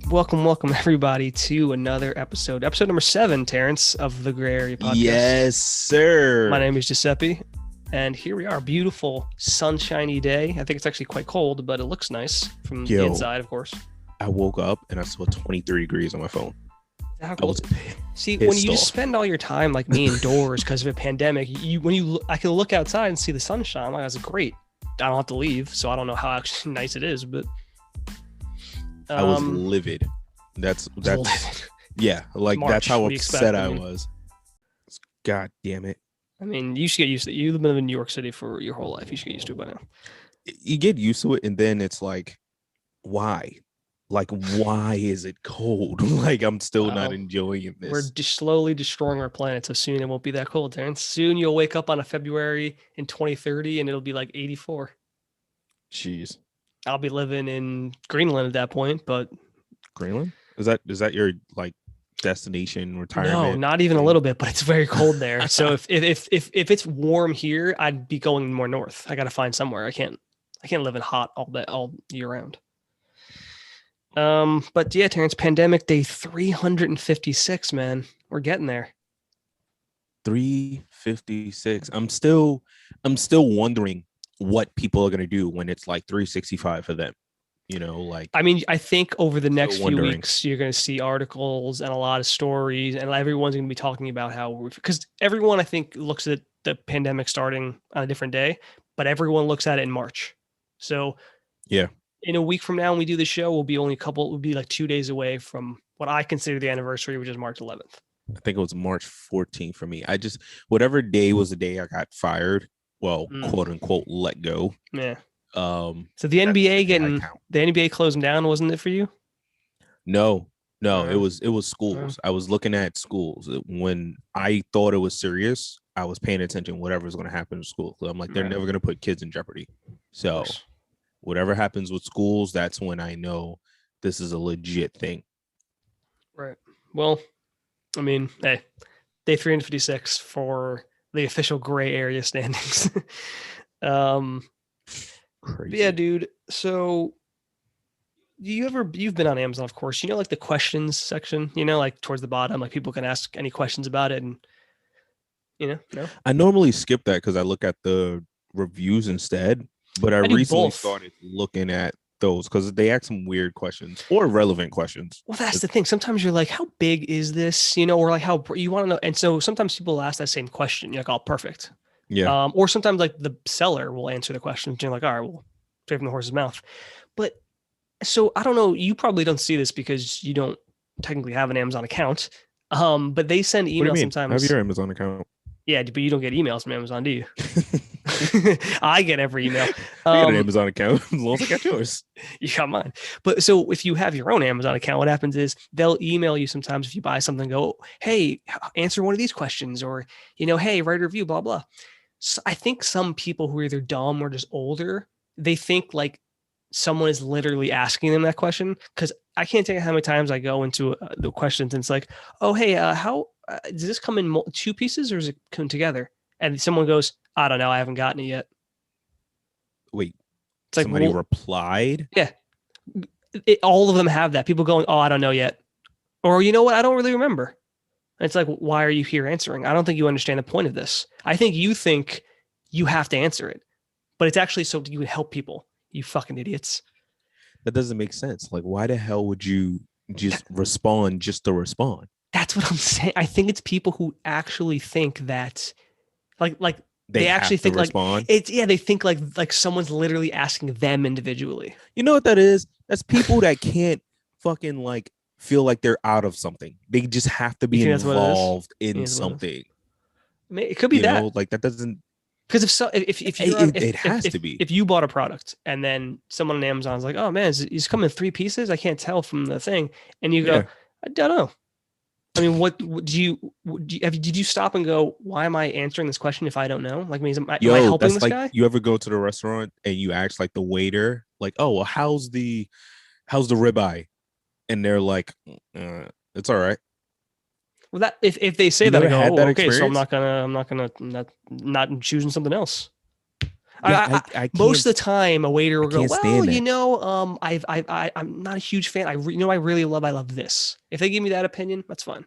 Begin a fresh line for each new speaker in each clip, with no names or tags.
Welcome everybody to another episode number 7, Terrance, of the Gray Area Podcast.
Yes, sir.
My name is Giuseppe, and here we are, beautiful sunshiny day. I think it's actually quite cold, but it looks nice from the inside, of course.
I woke up and I saw 23 degrees on my phone.
How cold? See, when you just spend all your time like me indoors because of a pandemic, I can look outside and see the sunshine. Like, that's great. I don't have to leave, so I don't know how actually nice it is, but
I was livid. That's
livid.
Yeah, like
March,
that's how upset I was. God damn it.
I mean, you should get used to it. You've been in New York City for your whole life. You should get used to it by now.
You get used to it, and then it's like, why? Like, why is it cold? Like, I'm still not enjoying this.
We're slowly destroying our planet, so soon it won't be that cold, Terrance. Soon you'll wake up on a February in 2030, and it'll be like 84.
Jeez.
I'll be living in Greenland at that point, but
Greenland? Is that your like destination retirement?
No, not even a little bit, but it's very cold there. So if it's warm here, I'd be going more north. I got to find somewhere. I can't live in hot all year round. But yeah, Terrance, pandemic day 356, man. We're getting there.
356. I'm still wondering what people are going to do when it's like 365 for them. You know, like,
I mean, I think over the next few weeks, you're going to see articles and a lot of stories, and everyone's going to be talking about how, because everyone, I think, looks at the pandemic starting on a different day, but everyone looks at it in March. So
yeah, in
a week from now, when we do the show, we'll be like 2 days away from what I consider the anniversary, which is March 11th.
I think it was March 14th for me. Whatever day was the day I got fired. Well, quote unquote, let go.
Yeah. So the NBA closing down, wasn't it for you?
No, it was schools. I was looking at schools when I thought it was serious. I was paying attention whatever was going to happen in school. So I'm like, they're never going to put kids in jeopardy. So whatever happens with schools, that's when I know this is a legit thing.
Right. Well, I mean, hey, day 356 for the official gray area standings.
Crazy.
Yeah, dude. So you've been on Amazon, of course, you know, like the questions section, you know, like towards the bottom, like people can ask any questions about it. And, you know, no,
I normally skip that because I look at the reviews instead, but I recently started looking at those because they ask some weird questions or relevant questions.
Well, that's the thing. Sometimes you're like, how big is this? You know, or like how you want to know. And so sometimes people ask that same question. You're like, oh, perfect.
Yeah.
Or sometimes like the seller will answer the question. And you're like, all right, well, straight from the horse's mouth. But so I don't know. You probably don't see this because you don't technically have an Amazon account. But they send emails sometimes.
I have your Amazon account.
Yeah, but you don't get emails from Amazon, do you? I get every email.
I got an Amazon account as long as I got yours.
You got mine. But so if you have your own Amazon account, what happens is they'll email you sometimes if you buy something, go, hey, answer one of these questions, or, you know, hey, write a review, blah, blah. So I think some people who are either dumb or just older, they think like someone is literally asking them that question. Because I can't tell you how many times I go into the questions and it's like, oh, hey, how does this come in 2 pieces or does it come together? And someone goes, I don't know, I haven't gotten it yet.
Wait, it's somebody replied?
Yeah. All of them have that. People going, oh, I don't know yet. Or, you know what? I don't really remember. And it's like, why are you here answering? I don't think you understand the point of this. I think you think you have to answer it, but it's actually so you would help people. You fucking idiots.
That doesn't make sense. Like, why the hell would you just respond just to respond?
That's what I'm saying. I think it's people who actually think that, like they actually think like it's they think like someone's literally asking them individually.
You know what that is? That's people that can't fucking like feel like they're out of something. They just have to be involved in something.
It could be that.
Know, like that doesn't.
Because if
it has to be.
If you bought a product and then someone on Amazon's like, oh man, it's coming in 3 pieces. I can't tell from the thing, and you go, I don't know. I mean, did you stop and go, why am I answering this question if I don't know? Like, am I helping this guy?
You ever go to the restaurant and you ask like the waiter, like, oh, well, how's the ribeye? And they're like, it's all right.
Well, that if they say that, I go, okay, so I'm not choosing something else.
Yeah, I
Most
can't
of the time, a waiter
I
will go,
can't
"Well,
stand that.
I'm not a huge fan. I really I love this." If they give me that opinion, that's fine.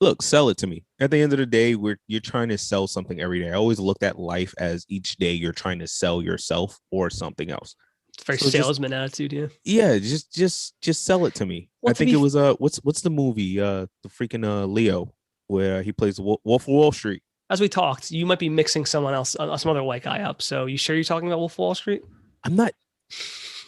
Look, sell it to me. At the end of the day, you're trying to sell something every day. I always looked at life as each day you're trying to sell yourself or something else.
It's a very
So just
salesman attitude, yeah.
yeah, just sell it to me.
Well,
I
to
think it
be
was what's the movie the freaking Leo where he plays Wolf of Wall Street.
as we talked, you might be mixing someone else, some other white guy up. So you sure you're talking about Wolf of Wall Street?
I'm not.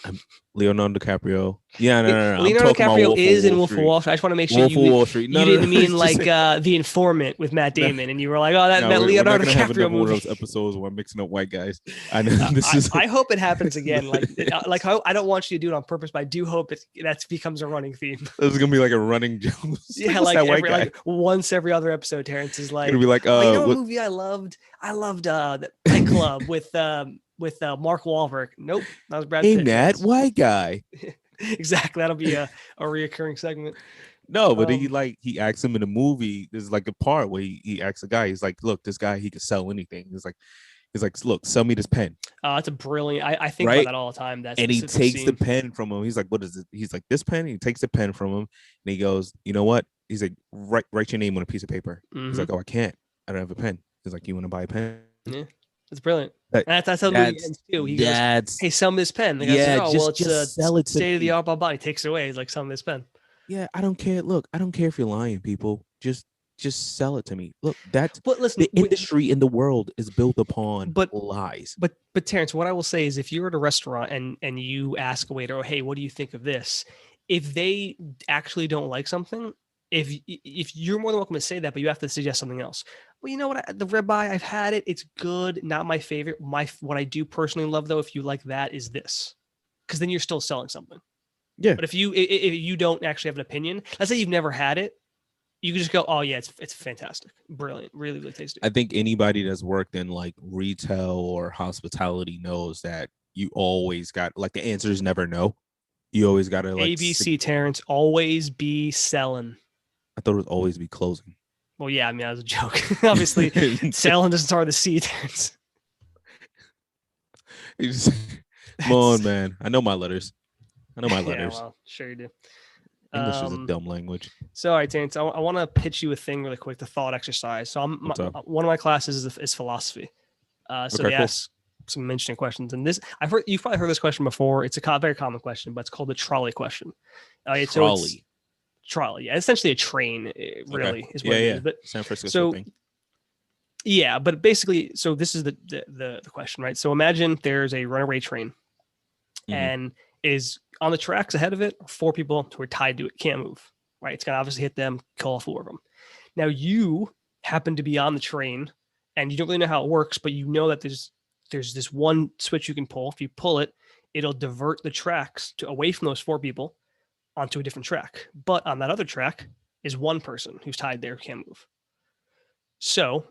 I'm Leonardo DiCaprio. Yeah, no. I'm
Leonardo
talking about
DiCaprio
Wolf of
is in
Wall
Wolf of
Street.
Wall Street. I just want to make sure
Wolf of Wall Street.
you
No.
didn't mean
It's just
like The Informant with Matt
no.
Damon, and you were like, oh,
No,
that
we're not
Leonardo
gonna have
DiCaprio
another one of
movie.
those episodes where I'm mixing up white guys. I know this is
I hope it happens again. Like I don't want you to do it on purpose, but I do hope that becomes a running theme.
this is gonna be like a running joke.
Yeah,
What's that white
every
guy?
once every other episode, Terrance is
Gonna
like,
be like
oh, you know what
what
movie I loved? I loved the Fight Club with Mark Wahlberg. Nope, that was Brad
hey
Pitt.
Nat,
Terrance.
white guy.
Exactly, that'll be a reoccurring segment.
No, but he asks him in the movie. There's like a part where he asks a guy. He's like, "Look, this guy he could sell anything." He's like, "Look, sell me this pen."
That's a brilliant. I think about
Right?
that all the time. That
And he
specific
takes the
scene.
pen from him. He's like, "What is it?" He's like, "This pen." He takes the pen from him, and he goes, "You know what?" He's like, "Write your name on a piece of paper." He's like, "Oh, I can't. I don't have a pen." He's like, "You want to buy a pen?"
Yeah, it's brilliant.
Like,
That's how the movie ends too. He goes, "Hey, sell me this pen." The guy's like, "Oh, well, it's a
sell it to
state of the
me.
art." Blah blah. He takes it away. He's like, "Sell me this pen."
Yeah, I don't care. Look, I don't care if you're lying, people. Just sell it to me. Look, that's
But listen,
the industry in the world is built upon
but
lies.
but Terrance, what I will say is, if you're at a restaurant and you ask a waiter, "Oh, hey, what do you think of this?" If they actually don't like something, if you're more than welcome to say that, but you have to suggest something else. Well, you know what? The ribeye, I've had it. It's good. Not my favorite. What I do personally love though, if you like that, is this, because then you're still selling something.
Yeah.
But if you don't actually have an opinion, let's say you've never had it, you can just go, "Oh yeah, it's fantastic, brilliant, really really tasty."
I think anybody that's worked in like retail or hospitality knows that you always got like the answer is never no. You always got to like
ABC, Terrance, always be selling.
I thought it would always be closing.
Well, yeah, I mean that was a joke. Obviously, selling doesn't start with a C, Terrance.
Come on, man. I know my letters.
Yeah, well, sure you do.
English is a dumb language.
So, all right, Terrance, I want to pitch you a thing really quick, the thought exercise. So, one of my classes is philosophy. So
okay,
they
cool.
ask some interesting questions, and this you've probably heard this question before. It's a very common question, but it's called the trolley question. Trolley, yeah, essentially a train. Really is what it is. But
San Francisco thing.
Yeah, but basically, so this is the question, right? So imagine there's a runaway train, and is on the tracks ahead of it, 4 people who are tied to it, can't move, right? It's gonna obviously hit them, kill all 4 of them. Now you happen to be on the train, and you don't really know how it works, but you know that there's this one switch you can pull. If you pull it, it'll divert the tracks away from those 4 people onto a different track. But on that other track is one person who's tied there, who can't move. So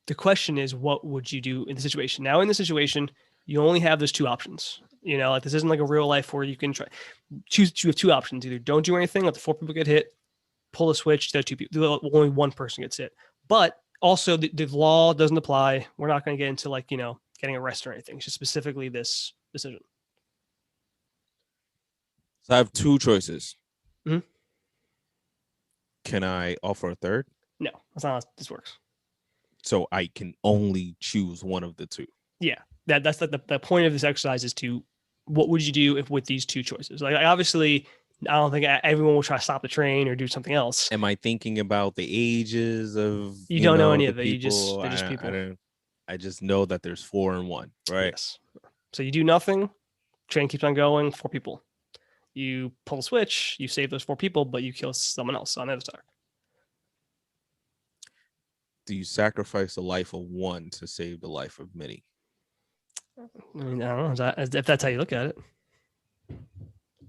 the question is, what would you do in the situation? Now, in the situation, you only have those 2 options. You know, like this isn't like a real life where you can choose. You have 2 options: either don't do anything, let the 4 people get hit, pull a switch, the 2 people, only one person gets hit. But also, the law doesn't apply. We're not going to get into like getting arrested or anything. It's just specifically this decision.
So I have 2 choices.
Mm-hmm.
Can I offer a third?
No, that's not how this works.
So I can only choose one of the 2.
Yeah, that's the point of this exercise is to, what would you do with these 2 choices? Like obviously, I don't think everyone will try to stop the train or do something else.
Am I thinking about the ages of
you don't know any of it?
They're
just people.
I just know that there's 4 and 1, right?
Yes. So you do nothing, train keeps on going, 4 people. You pull a switch, you save those 4 people, but you kill someone else on the other side.
Do you sacrifice the life of one to save the life of many?
I mean, I don't know if that's how you look at it.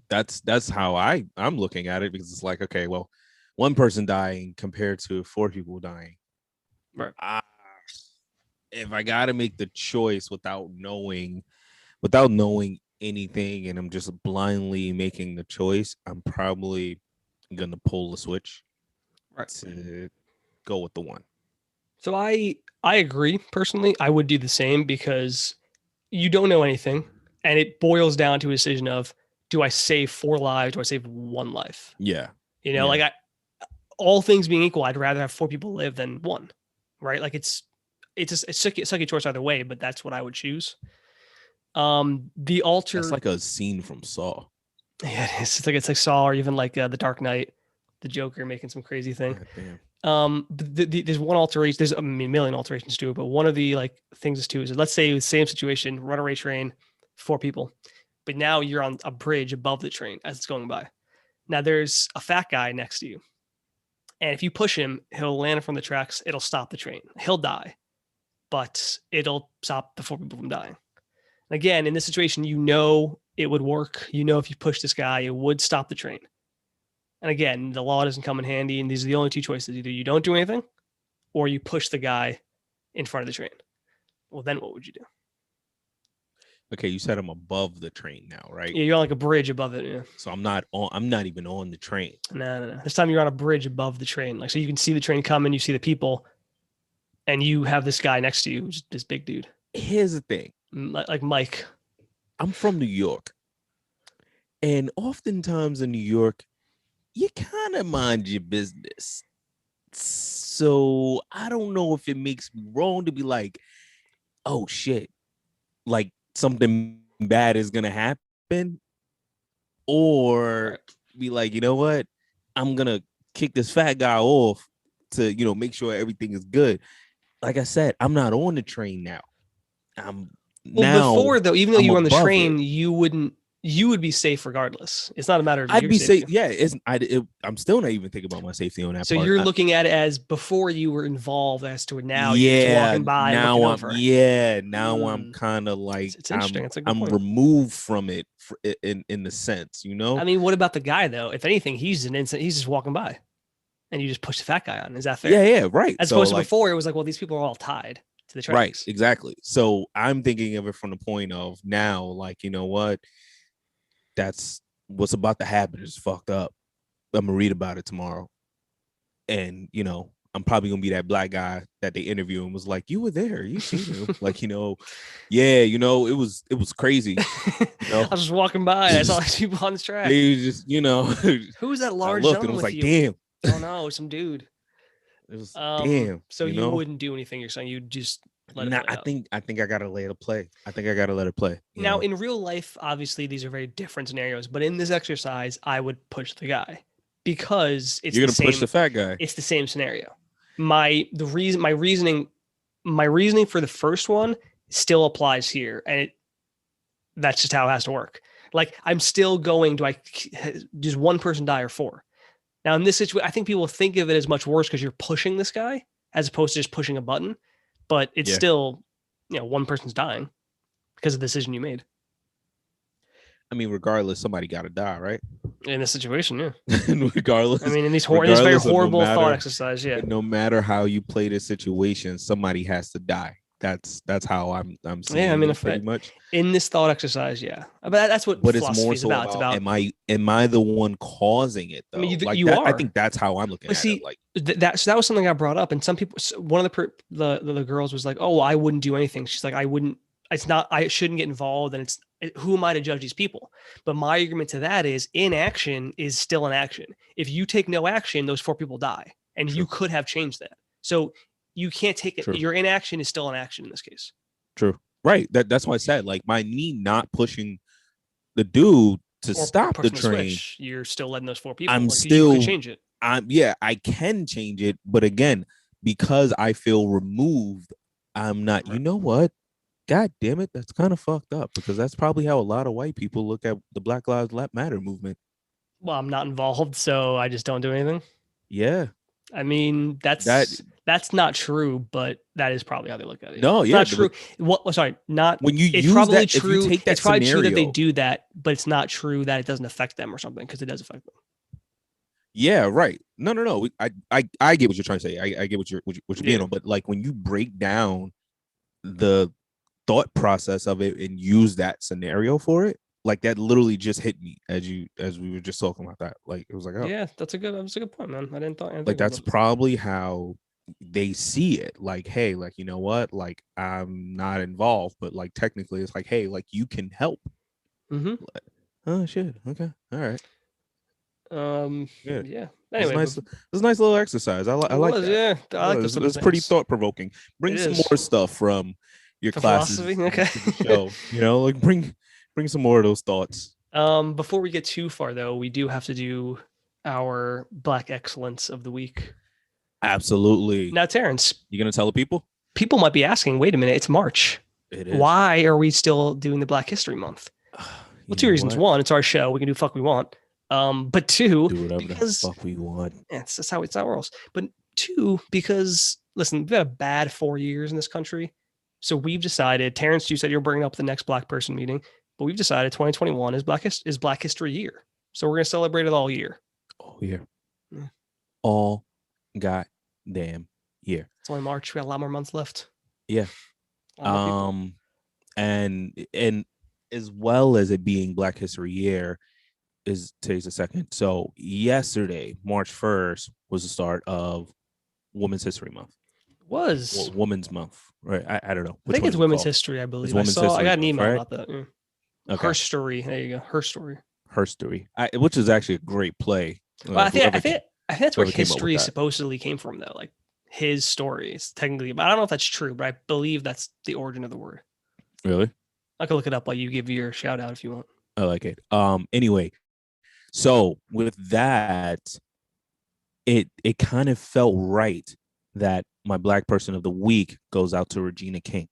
That's how I'm looking at it, because it's like, okay, well, one person dying compared to 4 people dying.
Right.
If I got to make the choice without knowing anything, and I'm just blindly making the choice, I'm probably gonna pull the switch,
right,
to go with the one.
So I agree personally. I would do the same, because you don't know anything, and it boils down to a decision of, do I save 4 lives? Do I save 1 life?
Yeah.
Like all things being equal, I'd rather have 4 people live than one, right? Like it's a sucky choice either way, but that's what I would choose. The
That's
alter,
like a scene from Saw.
yeah, it's like Saw, or even like the Dark Knight, the Joker making some crazy thing.
God damn.
There's one alteration. There's a million alterations to it, but one of the like things is too is, let's say the same situation, runaway train, 4 people, but now you're on a bridge above the train as it's going by. Now there's a fat guy next to you, and if you push him, he'll land from the tracks. It'll stop the train. He'll die, but it'll stop the 4 people from dying. Again, in this situation, it would work. If you push this guy, it would stop the train. And again, the law doesn't come in handy, and these are the only 2 choices. Either you don't do anything, or you push the guy in front of the train. Well, then what would you do?
Okay, you said I'm above the train now, right?
Yeah, you're on like a bridge above it. Yeah.
So I'm not even on the train.
No. This time you're on a bridge above the train. Like, so you can see the train coming, you see the people, and you have this guy next to you, who's this big dude.
Here's the thing.
Like Mike.
I'm from New York. And oftentimes in New York, you kind of mind your business. So I don't know if it makes me wrong to be like, oh shit, like something bad is gonna happen, or be like, you know what, I'm gonna kick this fat guy off to make sure everything is good. Like I said, I'm not on the train now.
Before though, even though you were on the train,
it.
you would be safe regardless. It's not a matter of
I'd be
safety.
safe. Yeah, I'm still not even thinking about my safety on that.
So
part.
You're looking at it as before you were involved, as to now
you're
just walking by.
Now
I'm
kind of like,
it's interesting. It's a good
I'm
point.
removed from it in the sense,
I mean, what about the guy though? If anything, he's just walking by, and you just push the fat guy on. Is that fair?
Yeah, right.
As opposed to before, it was like, well, these people are all tied to the tracks.
Right, exactly. So I'm thinking of it from the point of now, like, you know what? That's what's about to happen is fucked up. I'm gonna read about it tomorrow. And I'm probably gonna be that black guy that they interview and was like, you were there, you seen him. Like, it was crazy.
I was just walking by and I saw these people on the track.
They just,
who's that large
gentleman? And was like, damn.
Oh no, some dude.
It was damn.
So you wouldn't do anything, you're saying you'd just let it play out.
I think I gotta let it play. Now,
in real life, obviously these are very different scenarios, but in this exercise, I would push the guy because
you're gonna push the fat guy.
It's the same scenario. My reasoning for the first one still applies here, and that's just how it has to work. Like, I'm still going, does one person die or 4? Now, in this situation, I think people think of it as much worse because you're pushing this guy as opposed to just pushing a button. But it's still, one person's dying because of the decision you made.
I mean, regardless, somebody got to die, right?
In this situation, yeah.
Regardless.
I mean, in this very horrible thought exercise, yeah.
No matter how you play this situation, somebody has to die. That's how I'm seeing.
Yeah, I mean,
pretty much
in this thought exercise, yeah. But that's what philosophy is about. It's about,
am I the one causing it though?
I mean, you are.
I think that's how I'm looking at it. Like
that was something I brought up, and some people, one of the girls was like, "Oh, I wouldn't do anything." She's like, "I wouldn't. It's not. I shouldn't get involved, and who am I to judge these people?" But my argument to that is, inaction is still an action. If you take no action, those 4 people die, and you could have changed that. So you can't take it. Your inaction is still an action in this case.
True. Right. That's why I said, like, my knee not pushing the dude to stop the train.
You're still letting those 4 people.
I'm still.
You can change it.
I can change it, but again, because I feel removed, I'm not. Right. You know what? God damn it, that's kind of fucked up, because that's probably how a lot of white people look at the Black Lives Matter movement.
Well, I'm not involved, so I just don't do anything.
Yeah.
I mean, that's not true, but that is probably how they look at it.
No,
it's
yeah,
not true. Sorry, not
when you
it's
use
probably
that,
true.
If you take that
it's probably
scenario,
true that they do that, but it's not true that it doesn't affect them or something, because it does affect them.
Yeah, right. No. I get what you're trying to say. I get what you're being on, but like, when you break down the thought process of it and use that scenario for it, like, that literally just hit me as we were just talking about that. Like, it was like, oh
yeah, that's a good point, man. I didn't thought
like that's probably how they see it like, hey, like, you know what, like I'm not involved, but like technically it's like, hey, like you can help.
Mm-hmm.
Like, oh shit, okay, all right, yeah.
Yeah.
It's
Anyway,
nice. It's a nice little exercise. I
it
like
was,
that.
yeah. I like those simple
It's pretty
things.
thought provoking.
It
Bring some
is.
more stuff from your
For philosophy,
classes
okay.
to the show. You know, like bring some more of those thoughts.
Before we get too far though, we do have to do our Black Excellence of the week.
Absolutely.
Now, Terrance,
You gonna tell the people?
people might be asking, wait a minute, it's March.
It is.
Why are we still doing the Black History Month? Well,
You
two
know
reasons.
what?
One, it's our show. We can do fuck we want. But two,
Do whatever the
because
fuck we want.
that's how it's our rules. But two, because listen, we've had a bad 4 years in this country. So we've decided, Terrance, you said you're bringing up the next black person meeting, but we've decided 2021 is Black History Year. So we're gonna celebrate it all year.
Oh yeah.
Yeah.
All goddamn year.
It's only March. We got a lot more months left.
Yeah.
A lot more people.
And as well as it being Black History Year, is today's the second. So yesterday, March 1st, was the start of Women's History Month.
Was
Women's Month, right? I don't know.
I think it's Women's History, I
It's
believe.
Women's
I
History
got an
Month,
email
right?
about that. Yeah.
Okay.
Her story. There you go. Her story.
Her story, which is actually a great play.
Well, I think that's where
whoever came up with
history
that.
supposedly came from, though. Like his story is technically, but I don't know if that's true. But I believe that's the origin of the word.
Really?
I can look it up while you give your shout out if you want.
I like it. Anyway, so with that, it kind of felt right that my Black person of the week goes out to Regina King.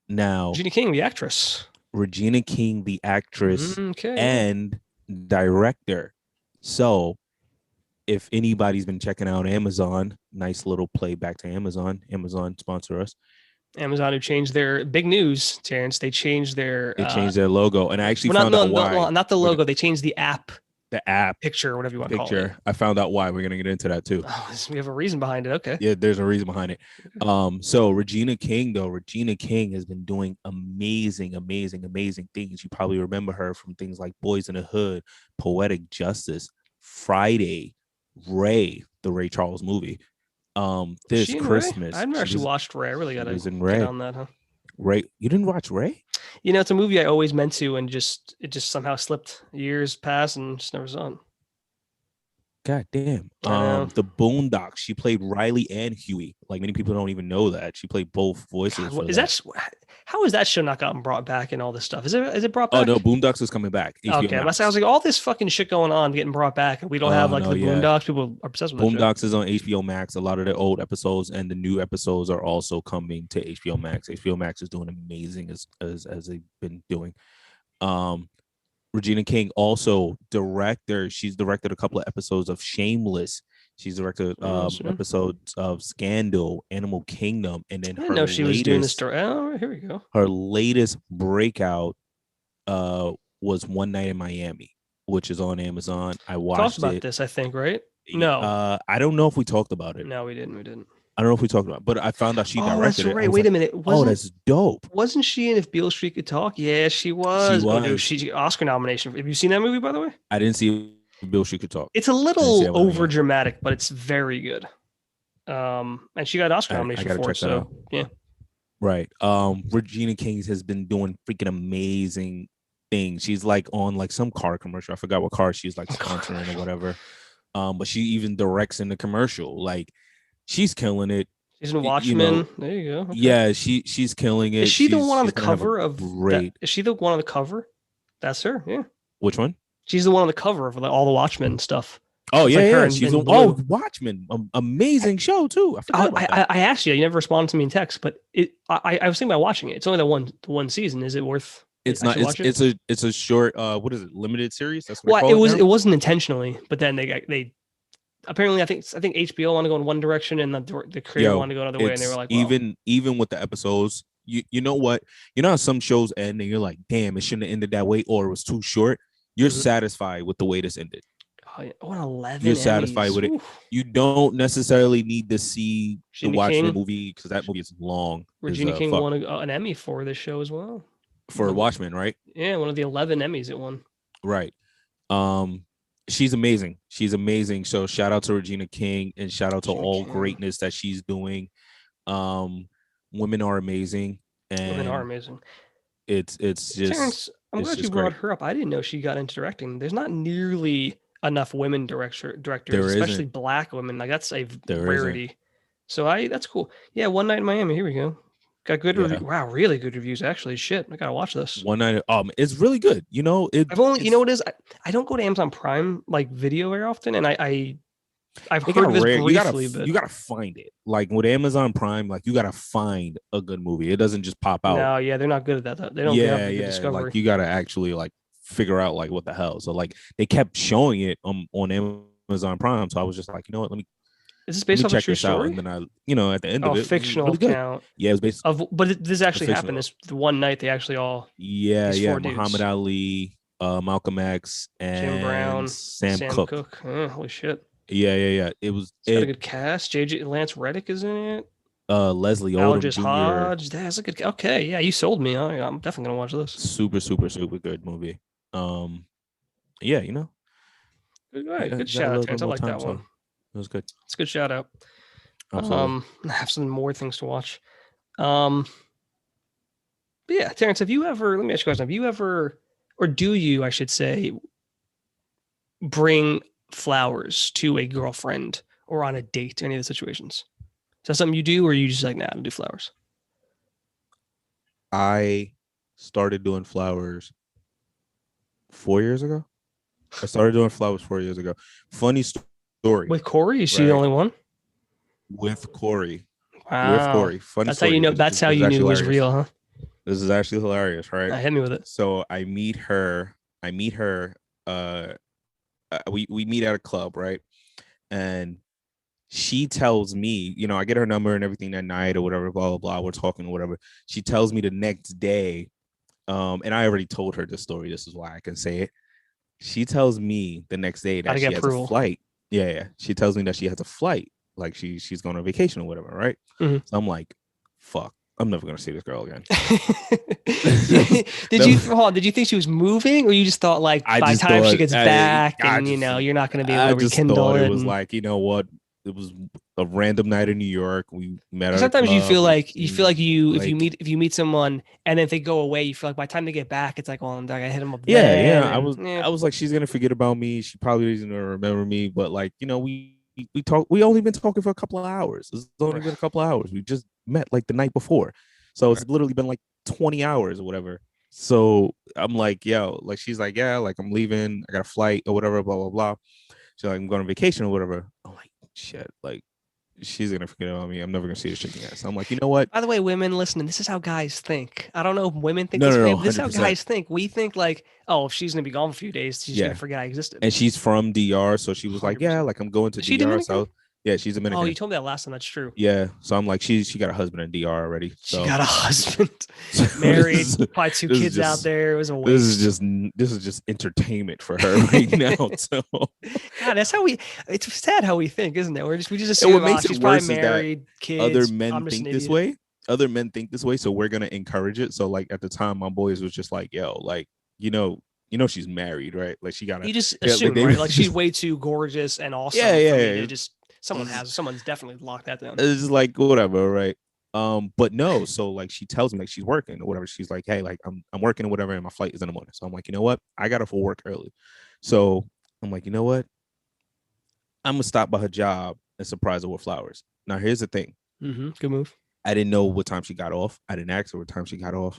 Now,
Regina King, the actress.
Regina King, the actress
Okay.
and director. So, if anybody's been checking out Amazon, nice little play back to Amazon. Amazon sponsor us.
Amazon who changed their big news, Terrance. They changed their
logo, and I actually found out why.
Not the logo. They changed the app.
The app
picture, whatever you want to call it.
I found out why. We're gonna get into that too.
Oh, we have a reason behind it. Okay.
Yeah, there's a reason behind it. So Regina King has been doing amazing things. You probably remember her from things like Boys in the Hood, Poetic Justice, Friday, Ray, the Ray Charles movie. This Christmas.
I've never actually watched Ray. I really gotta
get
on that, huh?
Ray, you didn't watch Ray?
You know, it's a movie I always meant to, and it just somehow slipped. Years passed and just never saw it.
God damn. The Boondocks. She played Riley and Huey. Like many people don't even know that she played both voices.
How is that show not gotten brought back and all this stuff? Is it brought back?
Oh no, Boondocks is coming back.
Okay, I was like, all this fucking shit going on, getting brought back, and we don't have the Boondocks. People are obsessed with
Boondocks is on HBO Max. A lot of the old episodes and the new episodes are also coming to HBO Max. HBO Max is doing amazing as they've been doing. Regina King also director. She's directed a couple of episodes of Shameless. She's directed episodes of Scandal, Animal Kingdom, and then
she was doing the story. Oh, here we go.
Her latest breakout was One Night in Miami, which is on Amazon. I watched
about this, I think, right? No,
I don't know if we talked about it.
No, we didn't.
I don't know if we talked about it, but I found out she directed
that's right.
it.
Wait a minute.
That's dope.
Wasn't she in If Beale Street Could Talk? Yeah, she was. She Oscar nomination. Have you seen that movie, by the way?
I didn't see If Beale Street Could Talk.
It's a little over dramatic, but it's very good. And she got Oscar nomination for it. So yeah.
Right. Regina King has been doing freaking amazing things. She's like on like some car commercial. I forgot what car she's like sponsoring or whatever. But she even directs in the commercial. Like, she's killing it.
She's in Watchmen. There you go. Okay.
Yeah, she's killing it.
Is she the one on the cover of is she the one on the cover? That's her. Yeah.
Which one?
She's the one on the cover of all the Watchmen stuff.
Oh yeah. She's Watchmen. Amazing show too.
I asked you. You never responded to me in text, but I was thinking about watching it. It's only the one season. Is it worth?
It's not. It's a short. What is it? Limited series. That's
what it wasn't intentionally, but then they apparently I think HBO want to go in one direction and the creator want to go another way, and they were like,
even with the episodes, you know what, how some shows end and you're like, damn, it shouldn't have ended that way, or it was too short. You're satisfied with the way this ended.
Oh, 11
You're satisfied with it. You don't necessarily need to see the Watchmen movie because that movie is long.
Regina King won an Emmy for this show as well.
For Watchmen, right?
Yeah, one of the 11 Emmys it won.
Right. She's amazing. She's amazing. So shout out to Regina King and shout out to
Gina
all
King.
greatness that she's doing. Um, women are amazing,
Women are
and
amazing.
it's just
Terrence, I'm
it's
glad you
just
brought
great.
her up. I didn't know she got into directing. There's not nearly enough women directors,
There
especially
isn't.
black women. Like that's a
There isn't.
rarity. So I that's cool. Yeah, One Night in Miami. Here we go. Got good
Yeah.
review. Wow, really good reviews actually. Shit, I gotta watch this.
One night. It's really good.
I've only, you know
It's
what it is? I don't go to Amazon Prime like video very often, and I've
it got
heard of this
rare.
briefly, but
You gotta find it. Like with Amazon Prime, like you gotta find a good movie. It doesn't just pop out.
no, yeah, they're not good at that. Though. They don't
Yeah,
have a good
yeah. Like
discovery.
you gotta actually like figure out like what the hell. So like they kept showing it on Amazon Prime. So I was just like, you know what,
Is this
let me
based off a
check
true
this out. And
story?
then at the end
Oh,
of it was
fictional
really good.
account
Yeah, it was based
of, but this
a
actually happened.
fictional.
This one night they actually all
Yeah,
these
yeah.
four
Muhammad
dudes:
Ali, Malcolm X,
Jim
and
Brown,
Sam
Sam
Cooke.
Cooke. Holy shit!
Yeah, yeah, yeah. It was
It's got a
it.
good cast. JJ Lance Reddick is in it.
Leslie Odom
Algis
Jr.
Hodge. That's a good. Okay, yeah, you sold me. I'm definitely gonna watch this.
Super, super, super good movie. Um, yeah,
Good, all
I
right, good
got a
shout out,
little bit
Terrence. I
more
like
time,
that
so
one.
it was good.
It's a good shout out.
Absolutely.
I have some more things to watch. Um, but yeah, Terrence, have you ever? Let me ask you a question. Have you ever, or do you, I should say, bring flowers to a girlfriend or on a date? Any of the situations? Is that something you do, or are you just like, nah, I don't do flowers?
I started doing flowers 4 years ago. I started doing flowers 4 years ago. Funny story,
With Corey, is she the
right?
only one?
With Corey. With
Wow,
Corey. Funny
that's how you
story.
know.
This,
That's
this,
how
this is
you knew
actually
it was
hilarious.
real, huh?
This is actually hilarious, right?
Hit me with it.
So I meet her. Uh, we meet at a club, right? And she tells me, I get her number and everything that night or whatever, blah blah blah. We're talking or whatever. She tells me the next day, and I already told her the story. This is why I can say it. She tells me the next day
Got to
that
get
she has a
approval.
flight. Yeah, yeah. She tells me that she has a flight, like she's going on vacation or whatever, right?
Mhm.
So I'm like, fuck, I'm never gonna see this girl again.
Did you hold on, did you think she was moving, or you just thought like
I
by the
just
time she
thought
gets back
I
and
just
you're not going to be able
I
to
just
rekindle
thought it
it?
was
And
like, you know what? It was a random night in New York. We met at a
sometimes
club.
you feel like you
Like,
if you meet someone and then if they go away, you feel like by the time they get back, it's like, well, I hit them up
yeah,
then,
yeah.
and yeah,
I was like, she's gonna forget about me. She probably isn't gonna remember me. But like, we talk. We only been talking for a couple of hours. It's only been a couple of hours. We just met like the night before, so
right.
it's literally been like 20 hours or whatever. So I'm like, yo, like she's like, yeah, like I'm leaving. I got a flight or whatever. Blah blah blah. She's like, I'm going on vacation or whatever. I'm like, shit, like she's gonna forget about me. I'm never gonna see this chick again. So I'm like, you know what?
By the way, women, listening, this is how guys think. I don't know if women think
No,
this
no,
way,
no,
but this is how
100%.
guys think. We think like, oh, if she's gonna be gone for a few days, she's gonna
Yeah,
forget I existed.
and she's from DR, so she was like, yeah,
100%.
like I'm going to
Is she
DR.
Dominican?
So yeah, she's
Oh, you
Dominican.
told me that last time. That's true.
Yeah, so I'm like, she got a husband in DR already.
She
So,
got a husband,
so
married, probably two
this is
kids out
just
there. It was a waste.
this is just entertainment for her right now. So,
God, that's how we. It's sad how we think, isn't it? We just
and what
assume, ah,
makes it
she's probably
worse is that
married,
other
kids.
men
I'm just an
think this
idiot.
way. Other men think this way, so we're gonna encourage it. So, like at the time, my boys was just like, "Yo, like she's married, right? Like she gotta,
You just
yeah, like
assume,
they
right? Like she's
just,
way too gorgeous and
yeah,
awesome for
yeah,
me to
yeah.
just. Someone's definitely locked that down.
It's just like whatever, right? But no, so like she tells me like she's working or whatever. She's like, hey, like I'm working or whatever, and my flight is in the morning. So I'm like, you know what? I got to for work early. So I'm like, you know what? I'm gonna stop by her job and surprise her with flowers. Now here's the thing.
Good move.
I didn't know what time she got off. I didn't ask her what time she got off.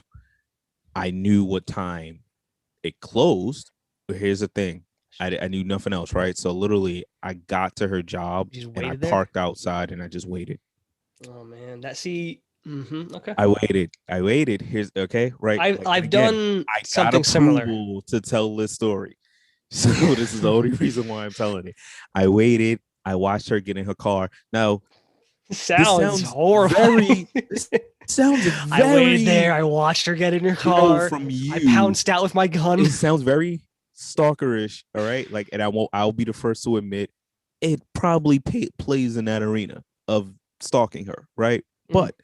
I knew what time it closed, but here's the thing. I knew nothing else, right? So literally, I got to her job
You just
and I
waited there.
parked outside and I just waited.
Oh man, that see. Okay.
I waited. I waited. Here's okay, right? Like, and
I've
again,
done
I got
something similar.
approval to tell this story. So this is the only reason why I'm telling it. I waited. I watched her get in her car. Now, this
Sounds
sounds
horrifying.
very this sounds
I waited
very,
there. I watched her get in her car.
from
I
you.
pounced out with my gun.
It sounds very stalkerish, all right? Like, and I'll be the first to admit it probably plays in that arena of stalking her, right? But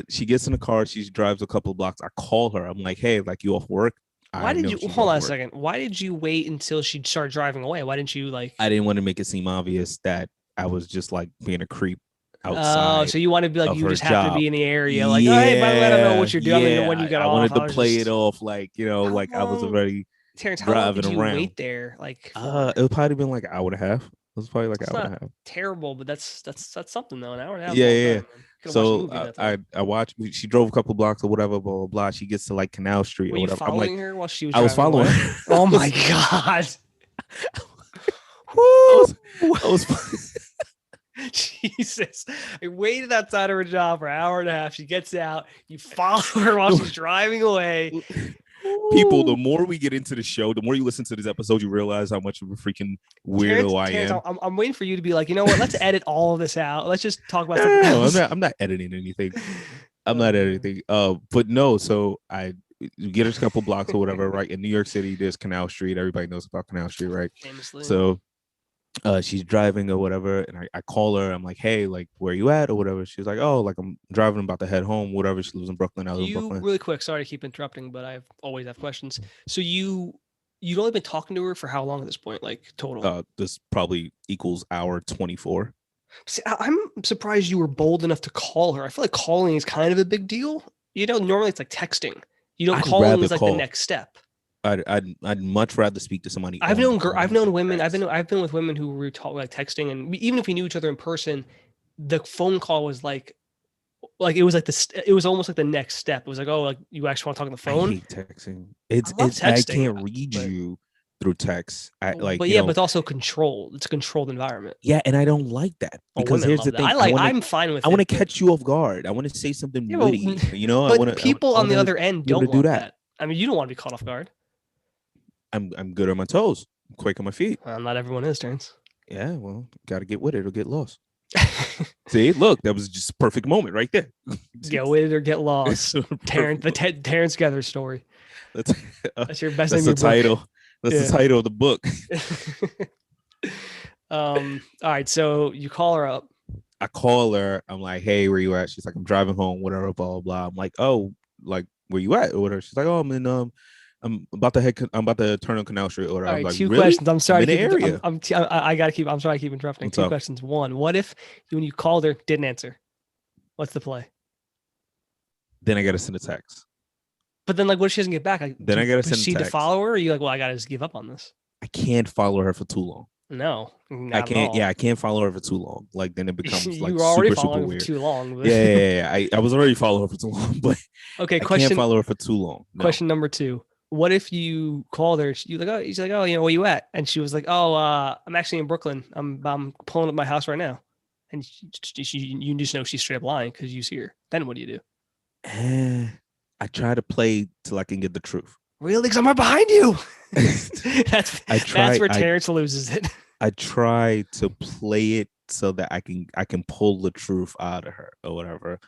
she gets in the car, she drives a couple of blocks. I call her. I'm like, hey, like you off work?
Why
I
did
know
you
she's
hold
off
on a
work.
second? Why did you wait until she'd start driving away? Why didn't you like?
I didn't want to make it seem obvious that I was just like being a creep
Oh,
outside
so you want to be like
of
you
her
just happen to
job.
be in the area, like, oh, hey, by the way, I don't know
Yeah,
what you're doing. I don't even know when
yeah.
you got
I
off.
wanted to
I was
play it
just,
off like,
how
like I was
long,
already
Terrence? How long
driving
did you
around.
wait there, like for?
It would probably been like an hour and a half. It was probably like an
That's
hour
not
and a half.
terrible, but that's something though. An hour and a half is a
Yeah,
long
yeah, yeah.
time, man. Could have watched a
So
movie in that time.
I watched. She drove a couple blocks or whatever, blah blah blah. She gets to like Canal Street
Were
or
you
whatever. I'm like,
following her while she was
I was
driving
following
away?
her.
Oh my god!
I was,
Woo!
I was.
Jesus. I waited outside of her job for an hour and a half. She gets out. You follow her while she's driving away.
People, the
Ooh.
more we get into the show, the more you listen to this episode, you realize how much of a freaking
Terrance,
weirdo I
Terrance,
am.
I'm waiting for you to be like, you know what? Let's edit all of this out. Let's just talk about
No,
something
no, no,
else.
I'm not editing anything. I'm not
Uh,
editing. But no, so I you get a couple blocks or whatever, right? In New York City, there's Canal Street. Everybody knows about Canal Street, right?
famously, yeah.
So she's driving or whatever, and I call her. I'm like, hey, like, where you at or whatever. She's like, oh, like I'm driving, about to head home, whatever. She lives in Brooklyn. I live in
You
Brooklyn.
really quick. Sorry to keep interrupting, but I always have questions. So you'd only been talking to her for how long at this point, like total?
This probably equals hour 24.
See, I'm surprised you were bold enough to call her. I feel like calling is kind of a big deal. You know, normally it's like texting. You know,
I'd
calling
rather
is like the
call.
next step.
I'd much rather speak to somebody on the
I've
phone
known
than
women.
text.
I've been with women who were like texting, and even if we knew each other in person, the phone call was like it was like it was almost like the next step. It was like, oh, like you actually want to talk on the
I
phone.
hate texting.
I love
I
texting,
can't read
but
you through text. I like,
yeah, but it's also controlled. It's a controlled environment.
yeah, and I don't like that
Well,
because
women
here's the
love that.
thing.
I'm fine
I
with
want to
it, but
catch you off guard. I want to say something
yeah,
witty.
but people
I
on
want
the
to
other end
be able
don't
to do
want
that.
that. I mean, you don't want to be caught off guard.
I'm good on my toes. I'm quick on my feet.
Not everyone is, Terrence.
Yeah, well, got to get with it or get lost. See, look, that was just a perfect moment right there.
Get with it or get lost. Terrence Gather story.
That's
That's your best
that's
name
the
of your book.
title. That's the
Yeah.
title of the book.
All right. So you call her up.
I call her. I'm like, hey, where you at? She's like, I'm driving home, whatever, blah, blah, blah. I'm like, oh, like, where you at? Or whatever. She's like, oh, I'm about to I'm about to turn on Canal Street or
All
whatever. I'm
right.
like,
Two
really?
questions. I'm
I'm
sorry
in
to
the
keep.
area.
I gotta keep. I'm sorry I keep interrupting.
What's
Two
up?
questions. One, what if when you called her didn't answer? What's the play?
Then I gotta send a text.
But then, like, what if she doesn't get back? Like,
Then
do
I
you
gotta send a
proceed to
text.
follow her? Or are you like, well, I gotta just give up on this?
I can't follow her for too long.
No,
I
not at
can't.
all.
Yeah, I can't follow her for too long. Like then it becomes
You
like
were already
super, super
following her for
weird.
too long. But...
Yeah. I was already following her for too long, but
Okay.
I can't
Question.
follow her for too long. No.
Question number two. What if you called her? You like, oh, he's like, oh, you know, where you at? And she was like, oh, I'm actually in Brooklyn. I'm pulling up my house right now. And you just know she's straight up lying because you see her. Then what do you do?
I try to play till I can get the truth.
Really? Because I'm right behind you.
I
That's where Terrence loses it.
I try to play it so that I can pull the truth out of her or whatever.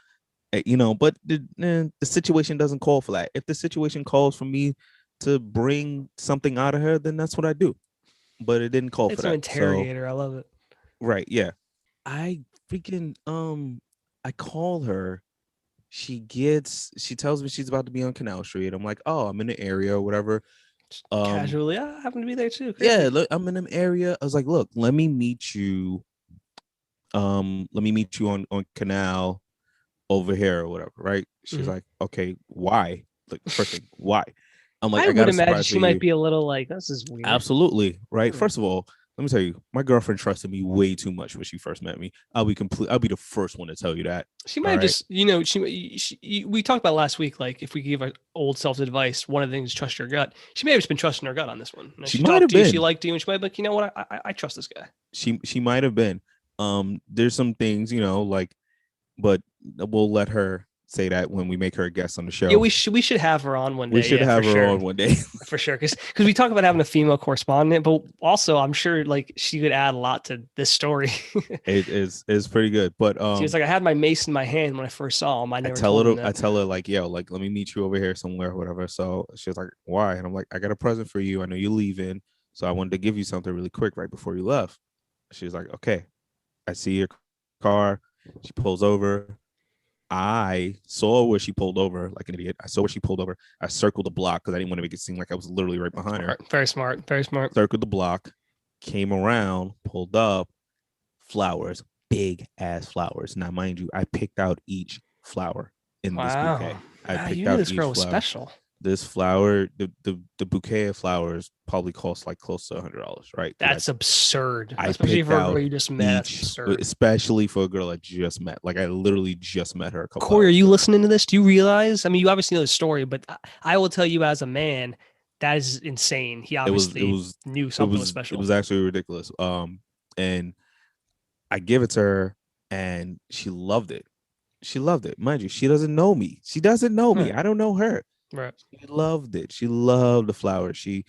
But the situation doesn't call for that. If the situation calls for me to bring something out of her, then that's what I do. But it didn't call
It's
for
an
that. So
interrogator. I love it.
right, yeah. I freaking I call her. She tells me she's about to be on Canal Street. I'm like, oh, I'm in the area or whatever.
Casually, I happen to be there too. Crazy.
Yeah, look, I'm in an area. I was like, look, let me meet you. Let me meet you on Canal over here or whatever, right? She's like, okay, why? Like, first thing, why? I'm like,
I
I got
would
a
imagine
surprise
she
for
might
you.
be a little like, this is weird.
Absolutely, right? First of all, let me tell you, my girlfriend trusted me way too much when she first met me. I'll be the first one to tell you that.
She might have just, we talked about last week, like if we give our old self advice, one of the things is trust your gut. She may have just been trusting her gut on this one.
She
she
might
talked
have
to you,
been.
she liked you, and she might be like, you know what, I trust this guy.
She might have been. There's some things, like, but we'll let her say that when we make her a guest on the show.
Yeah, we should have her on one day.
We should have her
sure.
on one day.
For sure. Because we talk about having a female correspondent, but also I'm sure like she could add a lot to this story.
It is pretty good. But
she was like, I had my mace in my hand when I first saw him. I
tell her like, yo, like let me meet you over here somewhere or whatever. So she was like, why? And I'm like, I got a present for you. I know you're leaving. So I wanted to give you something really quick right before you left. She was like, okay. I see your car. She pulls over. I saw where she pulled over like an idiot. I saw where she pulled over. I circled the block because I didn't want to make it seem like I was literally right behind her.
Smart. Very smart. Very smart.
Circled the block, came around, pulled up, flowers, big ass flowers. Now, mind you, I picked out each flower in this
Wow.
bouquet. I
You
picked
knew
out
this
each
girl was
flower.
special.
This flower, the bouquet of flowers probably cost like close to $100, right? Because
That's absurd.
I
Especially
picked
for a girl
out
you just met. That's
each,
absurd.
especially for a girl I just met. Like I literally just met her a couple
Corey, are
hours
you
ago.
listening to this? Do you realize? I mean, you obviously know the story, but I will tell you as a man, that is insane. He
It was it
obviously
was
knew
it
something was
was it
special.
was actually ridiculous. And I give it to her, and she loved it. She loved it, mind you. She doesn't know me. She doesn't know me.
Right.
I don't know her.
Right.
She loved it. She loved the flowers. She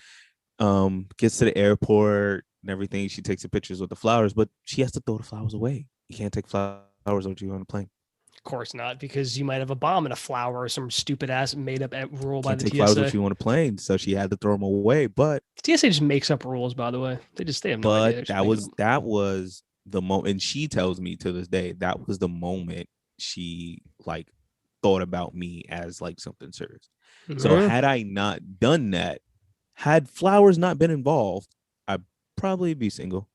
gets to the airport and everything. She takes the pictures with the flowers, but she has to throw the flowers away. You can't take flowers with you on the plane.
Of course not, because you might have a bomb in a flower or some stupid ass made up rule by
Can't
the
take flowers with
TSA.
you on a plane, so she had to throw them away.
The TSA just makes up rules, by the way. They have no idea.
But
They're just
that
making
was
them.
that was the moment, and she tells me to this day that was the moment she like thought about me as like something serious. So
Mhm.
had I not done that, had flowers not been involved, I'd probably be single.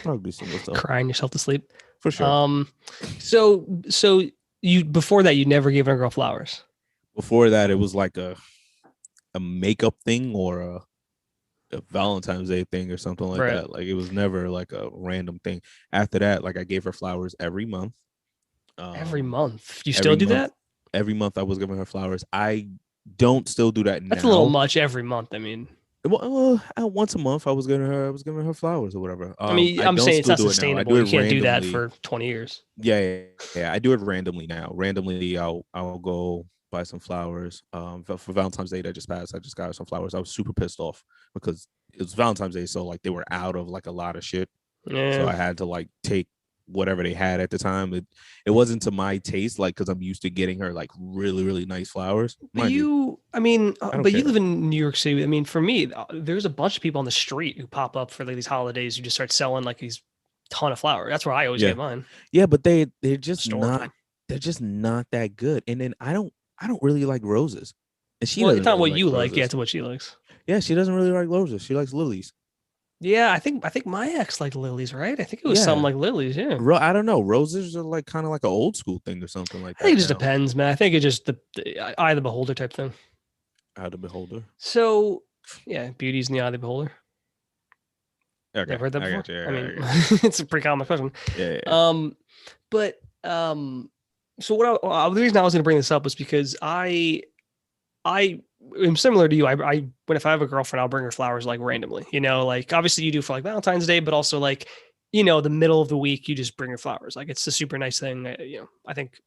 Probably be single still,
Crying yourself to sleep.
for sure.
Um, so you before that you never gave a girl flowers.
Before that, it was like a makeup thing or a Valentine's Day thing or something like
Right.
that. Like it was never like a random thing. After that, like I gave her flowers every month.
Every
Um,
month. Do you still
every
do
month,
that?
every month I was giving her flowers. I don't still do that
That's a little
now.
much every month. I mean,
Well, once a month I was giving her flowers or whatever.
I mean,
I
I'm
don't
saying it's
still
not
do it now. I do
sustainable.
it
You can't do that
randomly.
for 20 years.
Yeah, yeah, yeah. I do it randomly now. Randomly, I'll go buy some flowers. For Valentine's Day that just passed, I just got her some flowers. I was super pissed off because it was Valentine's Day, so like they were out of like a lot of shit. So
Yeah.
I had to like take whatever they had at the time. It wasn't to my taste, like because I'm used to getting her like really really nice flowers.
But
Mind you,
I mean,
I don't
but you live
care.
in New York City. I mean, for me, there's a bunch of people on the street who pop up for like these holidays who just start selling like these ton of flowers. That's where I always
Yeah,
get mine.
yeah, but they're just
Store
not
them.
that good. And then I don't really like roses, and she
Well, it's
doesn't
not
really
what
like
you like. Yeah,
roses.
it's what she likes.
Yeah, she doesn't really like roses. She likes lilies.
Yeah, I think my ex liked lilies, right? I think it was something
Yeah,
like lilies. Yeah.
I don't know. Roses are like kind of like an old school thing or something like
I think
that
it just
now.
depends, man. I think it just the eye of the beholder type thing.
How the beholder.
So yeah, beauty's in the eye of the beholder. You
Okay,
ever heard that
I
before?
got you.
I
I
mean,
got you.
it's a pretty common question.
Yeah, yeah,
Um, but so the reason I was going to bring this up was because I am similar to you. When if I have a girlfriend, I'll bring her flowers like randomly. Like obviously you do for like Valentine's Day, but also like the middle of the week you just bring her flowers. Like it's a super nice thing. I think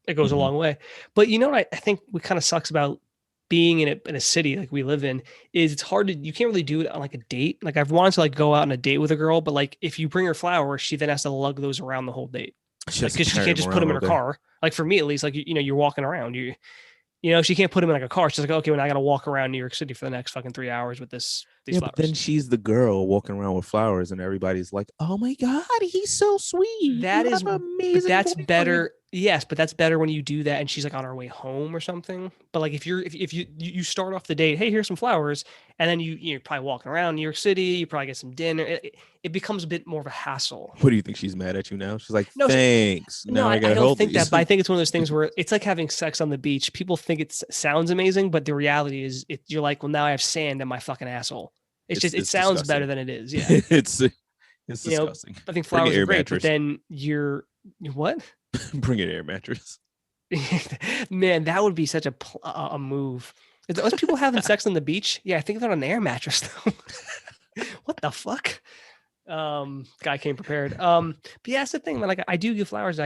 it goes a
hmm
long way. But you know what I think what kind of sucks about being in a city like we live in is it's hard to you can't really do it on like a date. Like I've wanted to like go out on a date with a girl, but like if you bring her flowers, she then has to lug those around the whole date.
She
Like
has to
because she
carry
can't
them
just put
around
them in
all
her
day.
car. Like for me at least, like you're walking around. She can't put them in like a car. She's like, okay, well, I got to walk around New York City for the next fucking 3 hours with these
Yeah, but then
flowers.
she's the girl walking around with flowers, and everybody's like, "Oh my god, he's so sweet.
That
You have
is,
an
but
amazing
that's
boyfriend."
better. Yes, but that's better when you do that and she's like on her way home or something. But like if you start off the date, hey, here's some flowers, and then you're probably walking around New York City, you probably get some dinner. It becomes a bit more of a hassle.
What do you think she's mad at you now? She's like,
No,
"Thanks.
no,
Now I
I
got
don't
hold
think that,
these."
but I think it's one of those things where it's like having sex on the beach. People think it sounds amazing, but the reality is, you're like, well, now I have sand in my fucking asshole. It's just it
It's
sounds better
disgusting.
than it is. Yeah,
It's
you know,
disgusting.
I think
Bring an
flowers are
air
great, but
mattress.
then what?
Bring an air mattress.
Man, that would be such a move. Is those people having sex on the beach? Yeah, I think they're on an air mattress though. What the fuck? Guy came prepared. But yeah, that's the thing, man. Like I do give flowers.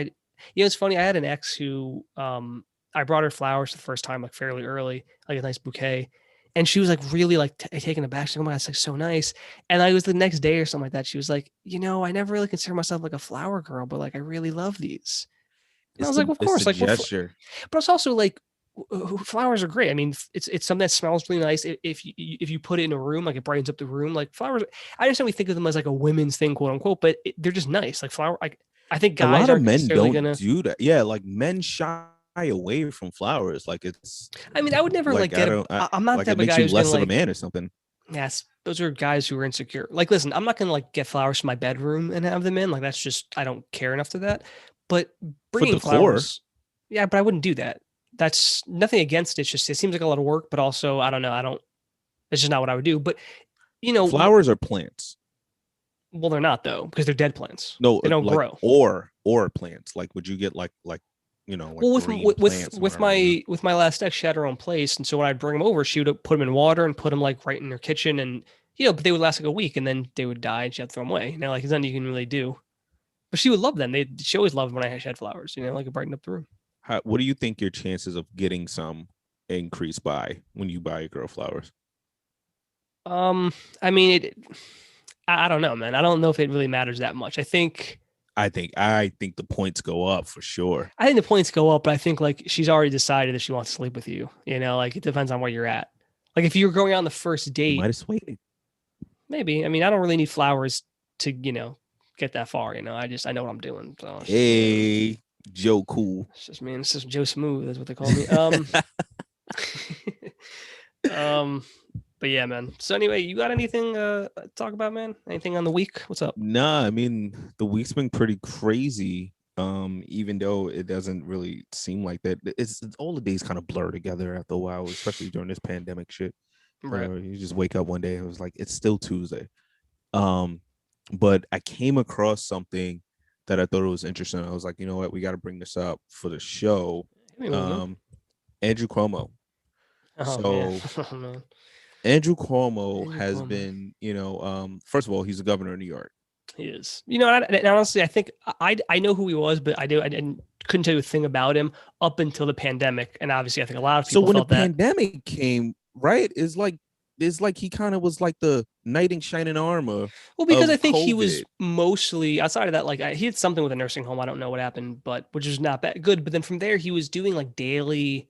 It's funny. I had an ex who I brought her flowers the first time, like fairly early, like a nice bouquet. And she was like really like taken aback. She's like, oh my God, it's like so nice. And I was the next day or something like that. She was like, I never really consider myself like a flower girl, but like I really love these. And I was like, well, of
It's
course,
the
like,
gesture.
but it's also like flowers are great. I mean, it's something that smells really nice. If you put it in a room, like it brightens up the room. Like flowers, I understand we think of them as like a women's thing, quote unquote, but they're just nice. Like flower, like I think
A
guys
lot of
aren't
men
necessarily
don't
gonna.
do that. Yeah, like men shy away from flowers. Like it's
I mean, I would never like
like I
get a.
don't I,
I'm not the
like
type
it
of
makes
guy
you
who's gonna
less of a
like.
man or something.
Yes, those are guys who are insecure. Like, listen, I'm not gonna like get flowers for my bedroom and have them in. Like, that's just I don't care enough to that. But
For
bringing
decor,
flowers, yeah, but I wouldn't do that. That's nothing against it. It's just it seems like a lot of work, but also I don't know. I don't. It's just not what I would do. But
flowers are plants.
well, they're not though because they're dead plants.
No,
They don't
like
grow.
or plants. Like would you get like like
Well,
green plants or
with
whatever, you know?
my last ex, she had her own place, and so when I'd bring them over, she would put them in water and put them like right in her kitchen, and but they would last like a week, and then they would die, and she had to throw them away. Like there's nothing you can really do. But she would love them. She always loved when I had flowers. Like it brightened up the room.
What do you think your chances of getting some increase by when you buy a girl flowers?
I mean, I don't know, man. I don't know if it really matters that much.
I think the points go up for sure.
I think the points go up, but I think like she's already decided that she wants to sleep with you. Like it depends on where you're at. Like if you're going on the first
You might
date,
have swayed.
maybe. I mean, I don't really need flowers to, get that far. I know what I'm doing. So it's just me.
Hey, Joe Cool.
It's just me. And it's just Joe Smooth. That's what they call me. Um, but yeah, man. So anyway, you got anything to talk about, man? Anything on the week? What's up?
Nah, I mean the week's been pretty crazy. Even though it doesn't really seem like that, it's all the days kind of blur together after a while, especially during this pandemic shit.
Right.
You just wake up one day and it was like it's still Tuesday. Um, but I came across something that I thought it was interesting. I was like, you know what, we got to bring this up for the show.
Give me one, man.
Andrew Cuomo.
Oh man.
So
Oh man.
Andrew Cuomo
Andrew
has
Cuomo.
been, first of all, he's the governor of New York.
He is. And honestly, I think I know who he was, but I didn't couldn't tell you a thing about him up until the pandemic. And obviously, I think a lot of
So
people
when the
felt that.
pandemic came, right, it's like he kind of was like the knight in shining armor
Well, because I
of
think he was
COVID.
mostly outside of that, like he had something with a nursing home. I don't know what happened, but which is not bad, good. But then from there, he was doing like daily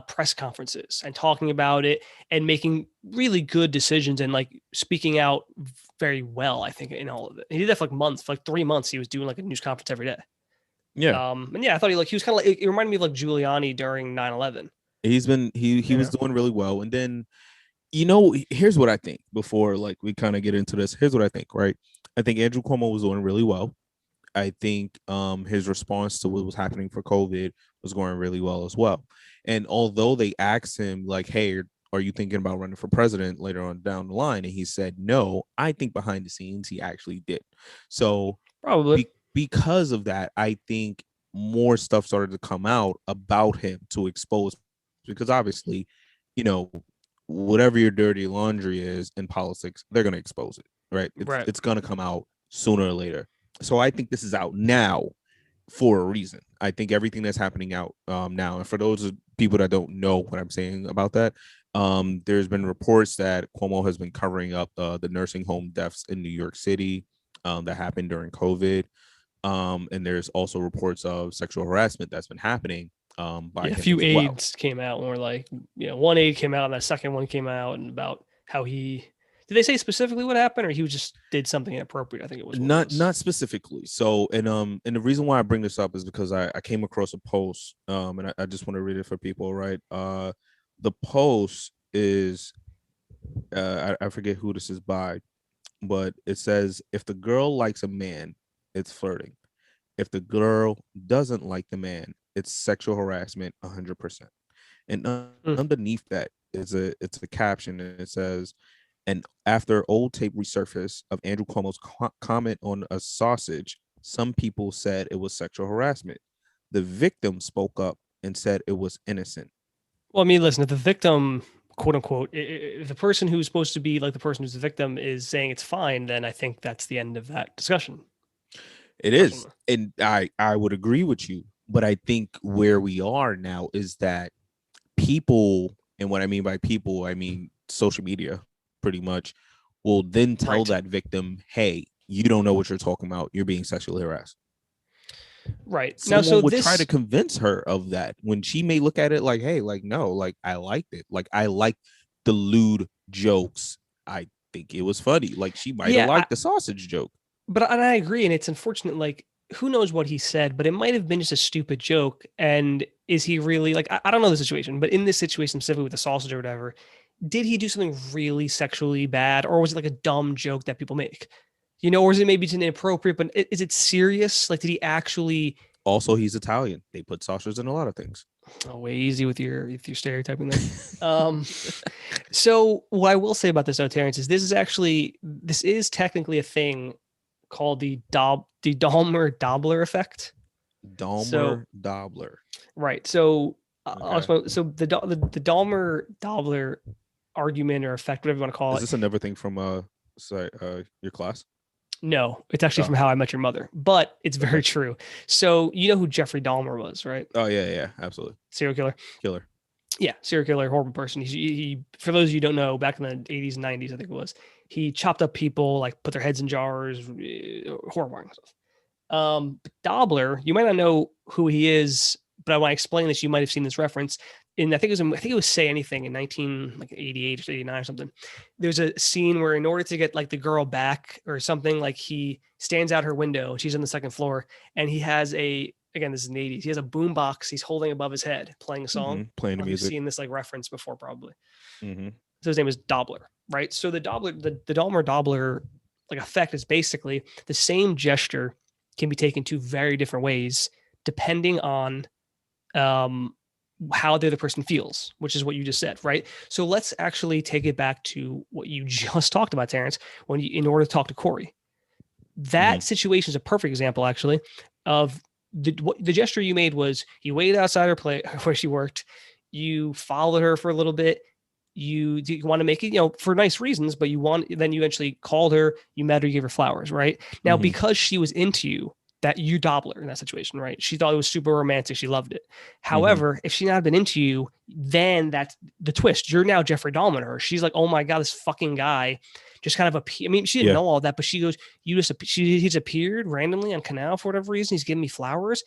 press conferences and talking about it and making really good decisions and like speaking out very well. I think in all of it, he did that for like months, for like 3 months. He was doing like a news conference every day.
Yeah,
And yeah, I thought he was kind of like it reminded me of like Giuliani during 9/11.
he
You
was
know,
doing really well, and then here's what I think before like we kind of get into this. Here's what I think, right? I think Andrew Cuomo was doing really well. I think his response to what was happening for COVID was going really well as well. And although they asked him like, "Hey, are you thinking about running for president later on down the line?" and he said no, I think behind the scenes he actually did. So
probably
because of that, I think more stuff started to come out about him to expose because obviously, you know, whatever your dirty laundry is in politics, they're going to expose it, right? It's
right.
it's going to come out sooner or later. So I think this is out now for a reason. I think everything that's happening out now, and for those people that don't know what I'm saying about that, there's been reports that Cuomo has been covering up the nursing home deaths in New York City that happened during COVID. And there's also reports of sexual harassment that's been happening by
Yeah, a
him
few
as well.
aides came out and were like, one aide came out and the second one came out and about how he did they say specifically what happened or he just did something inappropriate? I think it was what it
Not
was.
not specifically. So and the reason why I bring this up is because I came across a post and I just want to read it for people, right? The post is I forget who this is by, but it says if the girl likes a man, it's flirting. If the girl doesn't like the man, it's sexual harassment 100%. And
Hmm.
underneath that is a caption and it says, and after old tape resurfaced of Andrew Cuomo's comment on a sausage, some people said it was sexual harassment. The victim spoke up and said it was innocent.
Well, I mean, listen, if the victim, quote unquote, if the person who's supposed to be like the person who's the victim is saying it's fine, then I think that's the end of that discussion.
It is,
Personally,
and I would agree with you, but I think where we are now is that people, and what I mean by people, I mean social media, pretty much, will then tell
right,
that victim, "Hey, you don't know what you're talking about. You're being sexually harassed."
right now.
Someone
So
would try to
this,
convince her of that when she may look at it like, "Hey, like no, like I liked it. Like I like the lewd jokes. I think it was funny. Like she might have
yeah,
liked the sausage joke."
but and I agree, and it's unfortunate. Like who knows what he said, but it might have been just a stupid joke. And is he really like, I don't know the situation, but in this situation, specifically with the sausage or whatever, did he do something really sexually bad, or was it like a dumb joke that people make? Or is it maybe it's inappropriate, but is it serious? Like, did he actually?
Also, he's Italian. They put sausage in a lot of things.
Oh, way easy with your stereotyping there. So what I will say about this, though, Terrance, is this is technically a thing called the Dahmer-Dobler effect.
Dahmer-Dobler.
Right. So, so the Dahmer-Dobler argument or effect, whatever you want to call it.
Is this another thing from your class?
No, it's actually from How I Met Your Mother, but it's very true. So you know who Jeffrey Dahmer was, right?
Oh yeah, absolutely.
Serial killer. Yeah, serial killer, horrible person. He for those of you who don't know, back in the 80s and 90s, I think it was, he chopped up people, like put their heads in jars, horrifying stuff. Dobler, you might not know who he is, but when I explain this, you might have seen this reference. I think it was Say Anything in 1988 or 89 or something. There's a scene where in order to get like the girl back or something, like he stands out her window, she's on the second floor, and he has again, this is in the 80s, he has a boom box he's holding above his head, playing a song.
Playing the music.
You've seen this like reference before, probably. So his name is Dobler, right? So the Dahmer-Dobler like effect is basically the same gesture can be taken two very different ways depending on how the other person feels, which is what you just said, right? So let's actually take it back to what you just talked about, Terrance, in order to talk to Corey. That situation is a perfect example, actually, of the gesture you made was you waited outside her place where she worked, you followed her for a little bit, you want to make it, for nice reasons, but then you eventually called her, you met her, you gave her flowers, right? Now, because she was into you, that you Dobler in that situation, right? She thought it was super romantic. She loved it. However, if she not been into you, then that's the twist. You're now Jeffrey Dahmer her. She's like, oh my God, this fucking guy just kind of appeared. I mean, she didn't know all that, but she goes, he's appeared randomly on Canal for whatever reason. He's giving me flowers.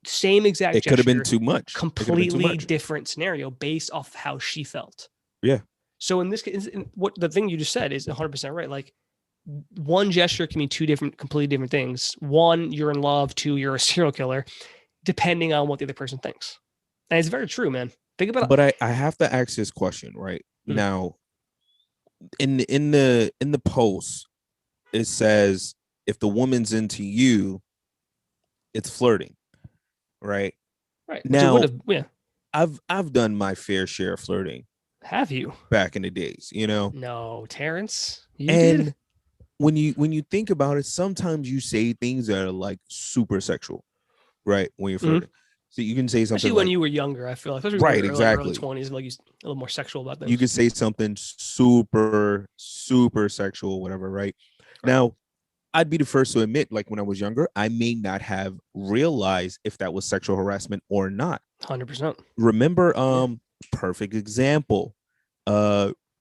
Same exact
gesture. It could have been too much.
Completely different scenario based off how she felt.
Yeah.
So in this case, what the thing you just said is 100% right. Like, one gesture can mean two completely different things. One, you're in love. Two, you're a serial killer, depending on what the other person thinks. And it's very true, man. Think about it.
But I have to ask this question right now. In the post, it says if the woman's into you, it's flirting, right?
Right.
Now, I've done my fair share of flirting.
Have you?
Back in the days,
No, Terrance, you did.
When you think about it, sometimes you say things that are like super sexual, right? When you're flirting, so you can say something.
Especially when you were younger, I feel like,
right, exactly,
early 20s, like a little more sexual about things.
You could say something super sexual, whatever, right? Now, I'd be the first to admit, like when I was younger, I may not have realized if that was sexual harassment or not.
100%.
Remember, perfect example.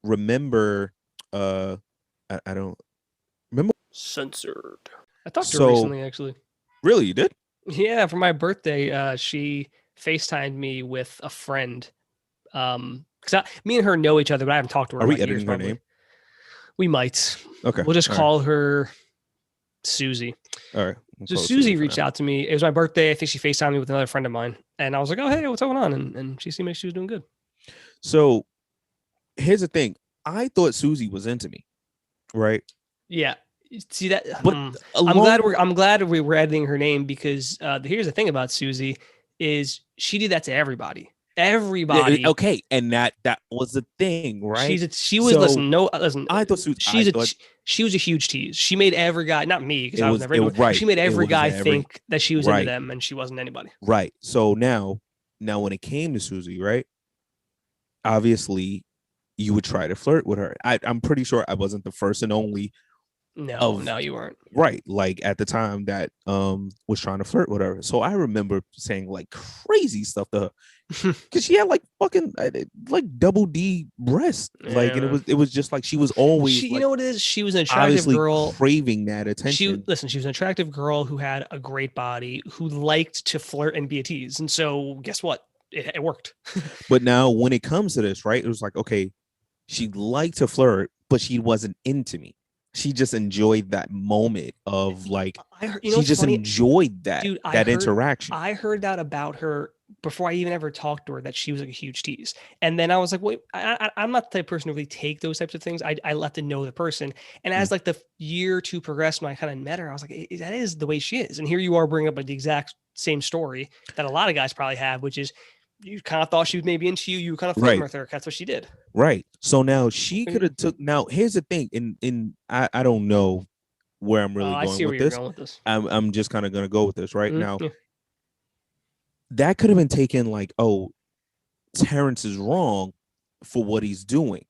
Remember, I don't. Remember?
Censored. I talked to her recently, actually.
Really, you did?
Yeah, for my birthday, she FaceTimed me with a friend. Because me and her know each other, but I haven't talked to her.
Are we editing her name?
We might.
Okay.
We'll just call her Susie.
All right.
So Susie reached out to me. It was my birthday. I think she FaceTimed me with another friend of mine, and I was like, "Oh, hey, what's going on?" And she seemed like she was doing good.
So, here's the thing. I thought Susie was into me, right?
Yeah. See that?
But
I'm glad we were editing her name because here's the thing about Susie is she did that to everybody. Everybody.
Okay, and that was the thing, right?
Listen.
I thought Susie.
She was a huge tease. She made every guy, not me because I was never into it. She made every guy think that she was into them, and she wasn't anybody.
Right. So now when it came to Susie, right? Obviously, you would try to flirt with her. I'm pretty sure I wasn't the first and only.
No, you weren't.
Right, like at the time that was trying to flirt with her. So I remember saying like crazy stuff to her because she had like fucking like double D breasts, like, and it was just like she was always.
You know what it is? She was an attractive girl
craving that attention.
She was an attractive girl who had a great body, who liked to flirt and be a tease, and so guess what? It worked.
But now when it comes to this, right, it was like, okay, she liked to flirt, but she wasn't into me. she just enjoyed that moment of like,
I heard,
she
what's
just
funny,
enjoyed
dude?
that interaction.
I heard that about her before I even ever talked to her, that she was like a huge tease. And then I was like, wait, I'm not the type of person to really take those types of things. I let to know the person. And
Mm.
as like the year or two progressed, when I kind of met her, I was like, that is the way she is. And here you are bringing up like the exact same story that a lot of guys probably have, which is you kind of thought she was maybe into you. You were kind of flirting
Right.
with her. That's what she did.
Right. So now she could have took. Now here's the thing. I don't know where I'm really
I
going
see where
with
you're
this.
going with this.
I'm just kind of gonna go with this right now.
Yeah.
That could have been taken like, oh, Terrance is wrong for what he's doing.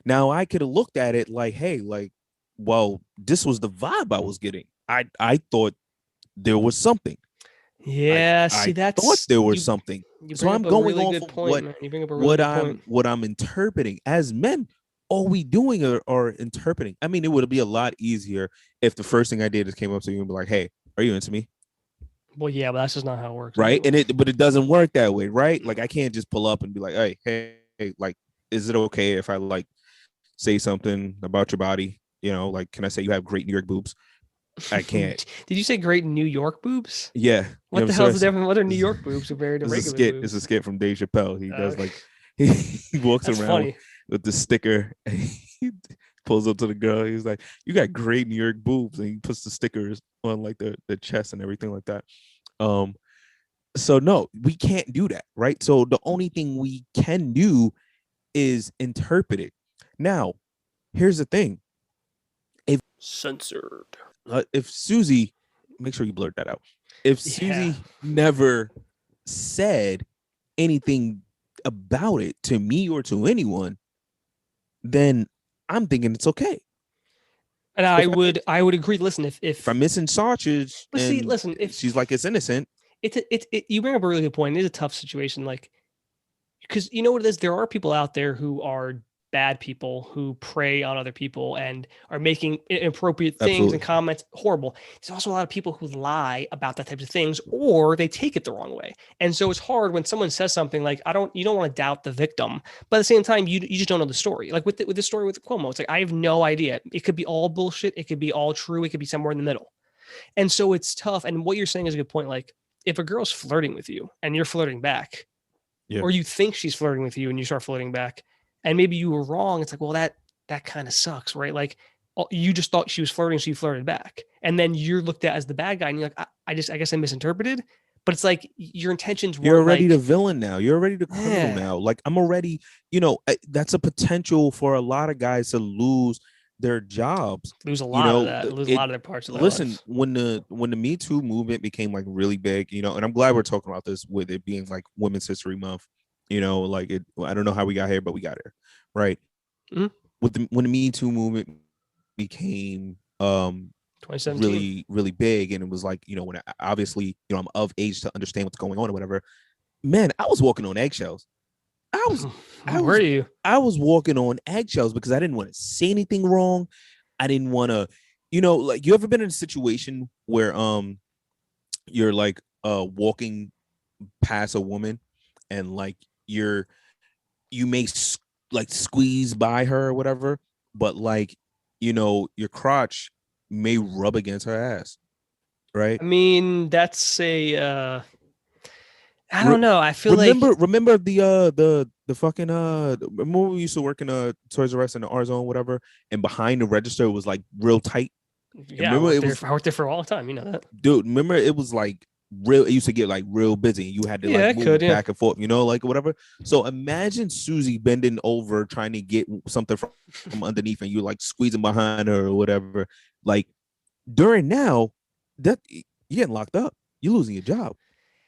Now I could have looked at it like, hey, like, well, this was the vibe I was getting. I thought there was something.
Yeah, see,
I thought
that's
there was something.
you
So
bring
I'm
up a
going
really
off
good
of
point, man. You bring up a really good point.
what I'm interpreting. As men, all we doing are interpreting. I mean, it would be a lot easier if the first thing I did is came up to you and be like, hey, are you into me?
Well, yeah, but that's just not how it works.
Right. And it doesn't work that way, right? Like I can't just pull up and be like, hey, like, is it okay if I like say something about your body? You know, like, can I say you have great New York boobs? I can't.
Did you say great New York boobs?
Yeah. You
What
know
the
what
hell
I'm
is the
saying?
difference? What are New York boobs compared to
It's a
regular
skit. It's a
boobs?
skit from Dave Chappelle. He does
Okay.
like he walks
That's
around
funny.
with the sticker. And he pulls up to the girl. He's like, "You got great New York boobs," and he puts the stickers on like the chest and everything like that. Um, so no, we can't do that, right? So the only thing we can do is interpret it. Now, here's the thing:
Censored.
if Susie, make sure you blurt that out. If
Yeah.
Susie never said anything about it to me or to anyone, then I'm thinking it's okay.
And
If
I would agree. Listen,
if I'm missing sausage
let's see,
and
listen, if
she's like it's innocent,
you bring up a really good point. It is a tough situation. Like, because you know what it is, there are people out there who are bad people who prey on other people and are making inappropriate things and
absolutely.
comments horrible. There's also a lot of people who lie about that types of things, or they take it the wrong way. And so it's hard when someone says something like, you don't want to doubt the victim, but at the same time, you just don't know the story. Like with the story with Cuomo, it's like, I have no idea. It could be all bullshit. It could be all true. It could be somewhere in the middle. And so it's tough. And what you're saying is a good point. Like, if a girl's flirting with you and you're flirting back,
Yeah.
or you think she's flirting with you and you start flirting back, and maybe you were wrong, it's like, well, that kind of sucks, right? Like, you just thought she was flirting, so you flirted back, and then you're looked at as the bad guy, and you're like, I guess I misinterpreted. But it's like your intentions
You're
weren't
already the
like,
villain now. You're already the criminal
yeah,
now. Like I'm already, that's a potential for a lot of guys to lose their jobs.
lose a
You
lot of
know,
that, lose a
it
lot of their parts of their
listen,
lives.
when the Me Too movement became like really big, and I'm glad we're talking about this with it being like Women's History Month. Like I don't know how we got here, but we got here, right?
Mm-hmm.
When the Me Too movement became
2017.
really really big, and it was like when obviously I'm of age to understand what's going on or whatever. Man, I was walking on eggshells. I was I
Where are
was
you?
I was walking on eggshells because I didn't want to say anything wrong. I didn't want to, like you ever been in a situation where you're like walking past a woman and like you may like squeeze by her or whatever, but like your crotch may rub against her ass, right?
I mean, that's a I
Re-
don't know. I feel like,
remember the fucking remember when we used to work in a Toys R Us in the R zone, whatever, and behind the register was like real tight. And
yeah,
remember it was,
I worked there for a long time. You know that.
dude, remember it was like real, it used to get like real busy. You had to
Yeah,
like
I could.
move
Yeah.
back and forth, like whatever. So imagine Susie bending over trying to get something from underneath and you like squeezing behind her or whatever. Like during now, that you're getting locked up. You're losing your job.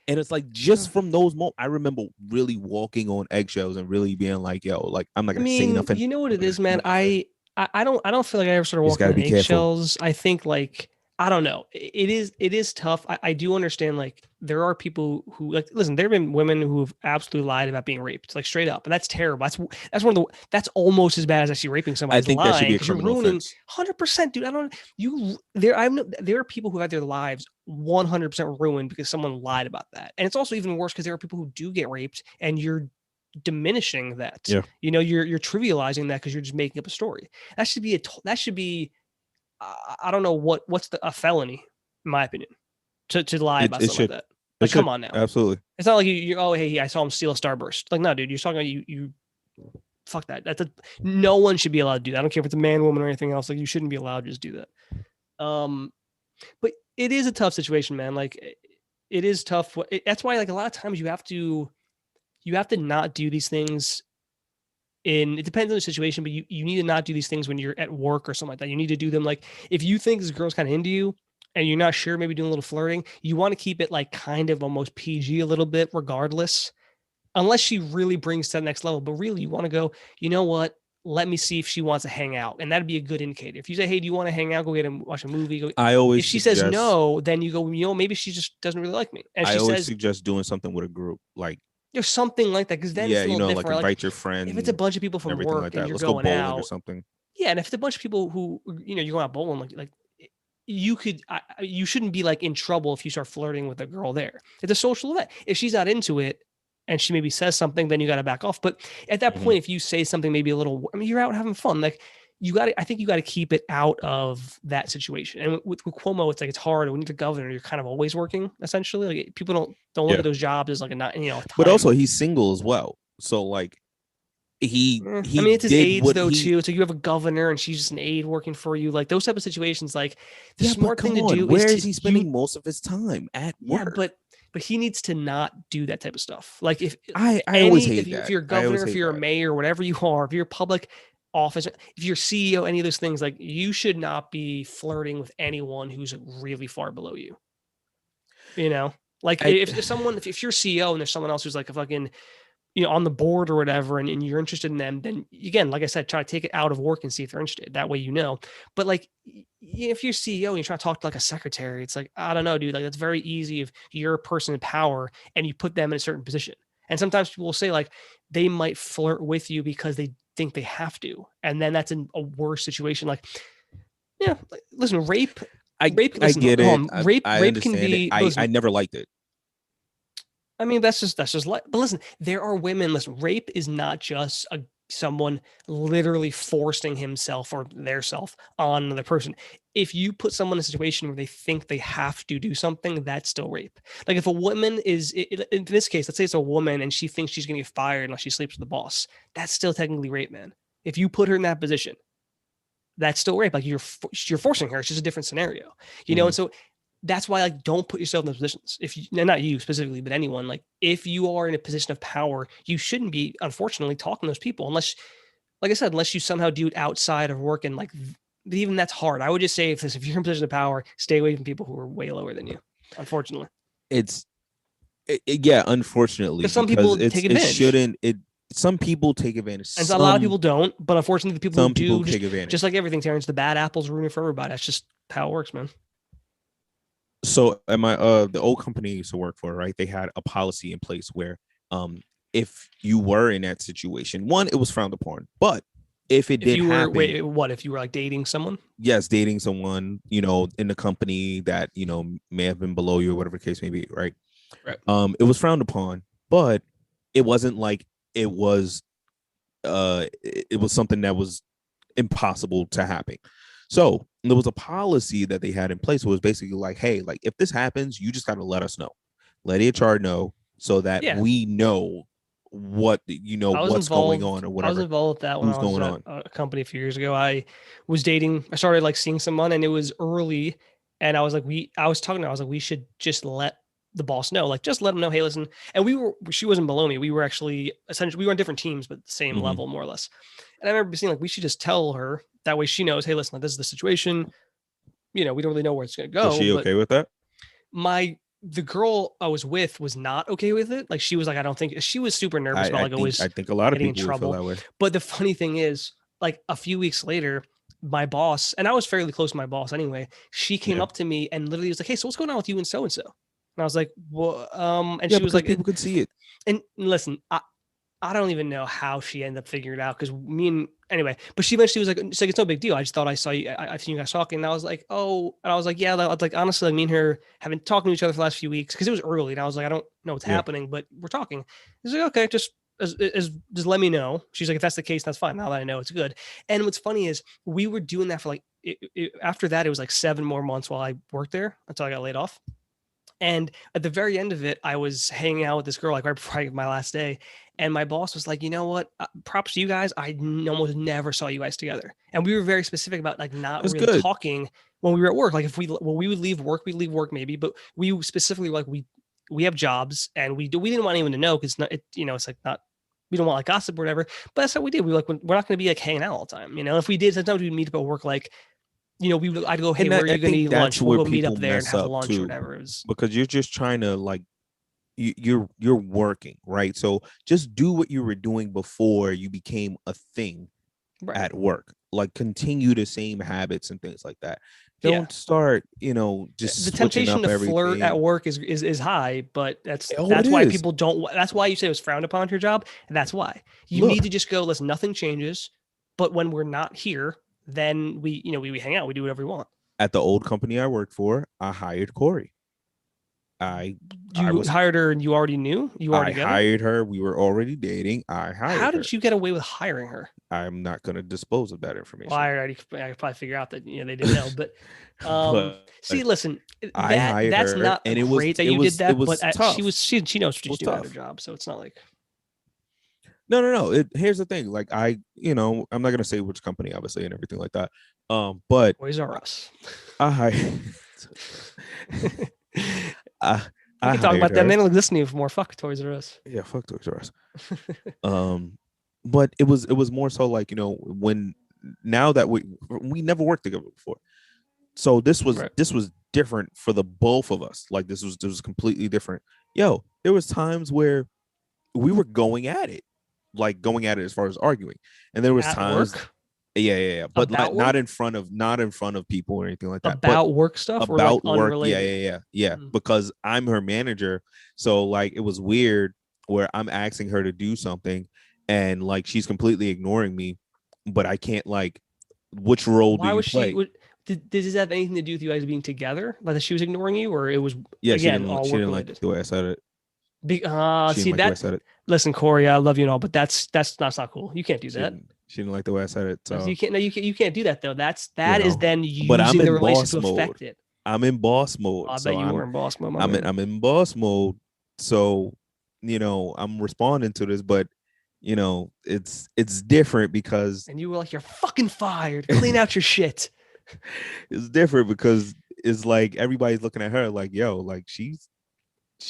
And it's like
Sure.
just from those moments, I remember really walking on eggshells and really being like, "Yo, like I'm not
I
gonna say
mean,
nothing.
you know what
I'm
it
not
is,
gonna do
man.
anything."
I don't feel like I ever started
You just
walking
gotta
on
be careful.
eggshells. I think like I don't know. It is tough. I do understand like there are people who like listen. There have been women who have absolutely lied about being raped, like straight up, and that's terrible. That's one of the that's almost as bad as actually raping somebody
I
is
think that should
lying
be a
because you're
criminal
ruining
offense.
100%, dude. I don't you there are people who have their lives 100% ruined because someone lied about that, and it's also even worse because there are people who do get raped and you're diminishing that.
Yeah.
You're trivializing that because you're just making up a story. That should be I don't know what's a felony, in my opinion, to lie about
It
something like
should.
that.
It
Like, come
should.
on now.
Absolutely.
It's not like you oh, hey, I saw him steal a Starburst. Like, no, dude, you're talking about you fuck that. No one should be allowed to do that. I don't care if it's a man, woman, or anything else. Like, you shouldn't be allowed to just do that. But it is a tough situation, man. Like, it is tough. That's why, like, a lot of times you have to not do these things. It depends on the situation, but you need to not do these things when you're at work or something like that. You need to do them like if you think this girl's kind of into you and you're not sure, maybe doing a little flirting. You want to keep it like kind of almost PG a little bit, regardless, unless she really brings to the next level. But really, you want to go, you know what? Let me see if she wants to hang out, and that'd be a good indicator. If you say, "Hey, do you want to hang out? Go get and watch a movie." Go.
I
If
always
she says
suggest.
no, then you go, you know, maybe she just doesn't really like me. And if
I
she
always
says,
suggest doing something with a group, like
there's something like that, because then it's
yeah,
a little
like
different. Like
invite your
if it's a
friend
bunch of people
and
from
everything like
work and
that.
you're
Let's go
going
bowling or
out,
something.
yeah, and if it's a bunch of people who you're going out bowling, like you could, you shouldn't be like in trouble if you start flirting with a girl there. It's a social event. If she's not into it and she maybe says something, then you got to back off. But at that
Mm-hmm.
point, if you say something maybe a little, I mean, you're out having fun. Like you got to, I think you got to keep it out of that situation. And with Cuomo, it's like it's hard. When you're the governor, you're kind of always working essentially. Like people don't look
Yeah,
at those jobs as like a not, a
but
time.
also he's single as well, so like
I
he
mean, it's his
did
aides
what
though
he.
too. It's like you have a governor and she's just an aide working for you. Like those type of situations. Like the
Yeah, but
smart
come
thing to
on,
do is
where is
to
he
you.
spending most of his time at
Yeah,
work?
but he needs to not do that type of stuff. Like
I always hate
if
that.
you're a
I always
governor, if
hate
you're a
that.
mayor, whatever you are, if you're a public office, if you're CEO, any of those things, like you should not be flirting with anyone who's really far below you. You know, like
I
if you're CEO and there's someone else who's like a fucking on the board or whatever, and you're interested in them, then again, like I said, try to take it out of work and see if they're interested. That way, But like, if you're CEO and you're trying to talk to like a secretary, it's like I don't know, dude. Like that's very easy if you're a person in power and you put them in a certain position. And sometimes people will say like they might flirt with you because they think they have to, and then that's in a worse situation. Like, yeah, listen, rape.
I
Listen,
get
hold
it.
on, rape can
Understand it.
be. But
I
listen,
never liked it.
I mean, that's just like, but listen, there are women. Listen, rape is not just someone literally forcing himself or their self on another person. If you put someone in a situation where they think they have to do something, that's still rape. Like if a woman in this case, let's say it's a woman and she thinks she's going to get fired unless she sleeps with the boss, that's still technically rape, man. If you put her in that position, that's still rape. Like you're forcing her. It's just a different scenario,
Mm-hmm.
And so that's why like don't put yourself in those positions. If you not you specifically, but anyone, like if you are in a position of power, you shouldn't be unfortunately talking to those people unless, like I said, unless you somehow do it outside of work and like even that's hard. I would just say if you're in a position of power, stay away from people who are way lower than you. Unfortunately,
It's yeah, unfortunately,
because some
because
people take
it
advantage,
shouldn't. It Some people take advantage.
and a lot of people don't. But unfortunately, the people who
Some people
do,
take
just
advantage.
like everything, Terrence, the bad apples ruin it for everybody. That's just how it works, man.
So at my the old company I used to work for, right? They had a policy in place where if you were in that situation, one, it was frowned upon. But if it
If
did
you were
happen,
wait, what if you were like dating someone?
yes, dating someone, in the company that, may have been below you or whatever the case may be, right?
Right.
It was frowned upon, but it wasn't like it was it was something that was impossible to happen. So there was a policy that they had in place. It was basically like, hey, like if this happens, you just got to let us know, let HR know, so that
Yeah,
we know what's going on or
I was
whatever,
involved with that when
who's
I was
going
at
on.
a company a few years ago. I started like seeing someone and it was early. And I was talking to her, I was like, we should just let the boss know, like, just let him know, hey, listen. And she wasn't below me. We were actually essentially, we were on different teams, but the same
Mm-hmm.
level, more or less. And I remember seeing like, we should just tell her that way she knows, hey, listen, like, this is the situation. We don't really know where it's going to
Was
go,
she
but
okay with that?
the girl I was with was not okay with it. Like she was like, I don't think she was super nervous about like
I
always
think a lot of
getting in
people would feel
trouble.
that way.
But the funny thing is, like a few weeks later, my boss, and I was fairly close to my boss anyway, she came
Yeah.
up to me and literally was like, hey, so what's going on with you and so and so? And I was like, well, and
Yeah,
she was
because
like,
people could see it.
and listen, I don't even know how she ended up figuring it out because anyway, but she eventually was like, it's no big deal. I just thought I saw you, I've seen you guys talking. And I was like, oh, and I was like, yeah, I was like, honestly, like me and her have been talking to each other for the last few weeks because it was early. And I was like, I don't know what's
Yeah.
happening, but we're talking. He's like, okay, just let me know. She's like, if that's the case, that's fine. Now that I know, it's good. And what's funny is we were doing that for like after that, it was like 7 more months while I worked there until I got laid off. And at the very end of it, I was hanging out with this girl, like right before my last day. And my boss was like, you know what? Props to you guys. I almost never saw you guys together. And we were very specific about like not
That's
really
good.
talking when we were at work. Like when we would leave work, we'd leave work maybe, but we specifically like, we have jobs and we didn't want anyone to know because it's like not, we don't want like gossip or whatever, but that's what we did. We like, we're not going to be like hanging out all the time. If we did, sometimes we'd meet up at work, like, I'd go, hey,
And
where are
I
you going to
think
eat
that's
lunch? We'll
where
go meet
people
up there and
mess
have
up
lunch or
too,
whatever. It was,
because you're just trying to like you're working, right? So just do what you were doing before you became a thing
right.
at work. Like continue the same habits and things like that.
Yeah.
Don't start, just
The
switching
temptation
up
to
everything.
flirt at work is high, but that's
it
why
is.
people don't. That's why you say it was frowned upon at your job, and that's why you need
Look,
to just go. Listen, nothing changes, but when we're not here, then we hang out, we do whatever we want.
at the old company I worked for, I hired Corey. I
You
was
hired her, and you already knew you were
I
together.
hired her. We were already dating. I hired
How
her.
did you get away with hiring her?
I'm not going to dispose of that information.
Well, I could probably figure out that they didn't know, but see, listen,
I hired
that's
her,
not
and
great that you did that, but
tough.
she knows she's doing
tough.
her job, so it's not like.
No. Here's the thing. Like I'm not gonna say which company, obviously, and everything like that. But
Toys R Us.
I
We can talk about them. They don't listen to you for more. Fuck Toys R Us.
Yeah, fuck Toys R Us. But it was more so like when now that we never worked together before, so this was different for the both of us. Like this was completely different. Yo, there was times where we were going at it as far as arguing, and there was
at
times.
Work?
Yeah. But like, not in front of people or anything like that.
About work stuff or like
work.
Unrelated?
Yeah. Because I'm her manager. So like it was weird where I'm asking her to do something and like she's completely ignoring me, but I can't like which role do you play?
Did this have anything to do with you guys being together? Like that she was ignoring you, or it was
again all she didn't like the way I said it.
See that? Listen, Corey, I love you and all, but that's not cool. You can't do that.
She didn't like the way I said it. So
you can't. No, you can't do that though. That is then using the relationship to affect it.
I'm in boss mode.
I bet you were in boss mode.
I'm in boss mode. So I'm responding to this, but it's different because.
And you were like, you're fucking fired. Clean out your shit.
It's different because it's like everybody's looking at her like, yo, like she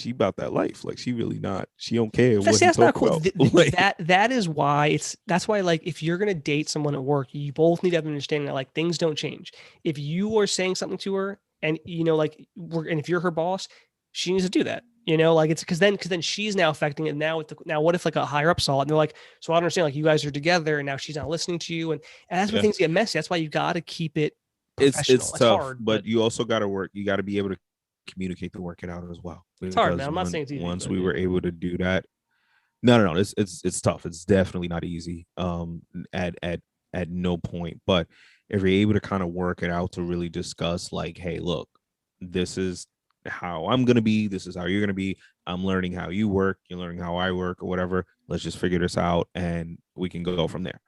about that life. Like she really not. She don't care what he's talking cool.
about. That's why like if you're gonna date someone at work, you both need to have an understanding that like things don't change. If you are saying something to her and and if you're her boss, she needs to do that. Like it's because then she's now affecting it. Now what if like a higher up saw it and they're like, so I understand like you guys are together and now she's not listening to you and that's where things get messy. That's why you got to keep it professional.
It's tough, hard, but you also got to work. You got to be able to communicate to work it out as well.
It's hard, man. I'm not saying it's easy.
Once we were able to do that, no, it's tough. It's definitely not easy. At no point, but if you're able to kind of work it out to really discuss, like, hey, look, this is how I'm gonna be. This is how you're gonna be. I'm learning how you work. You're learning how I work, or whatever. Let's just figure this out, and we can go from there.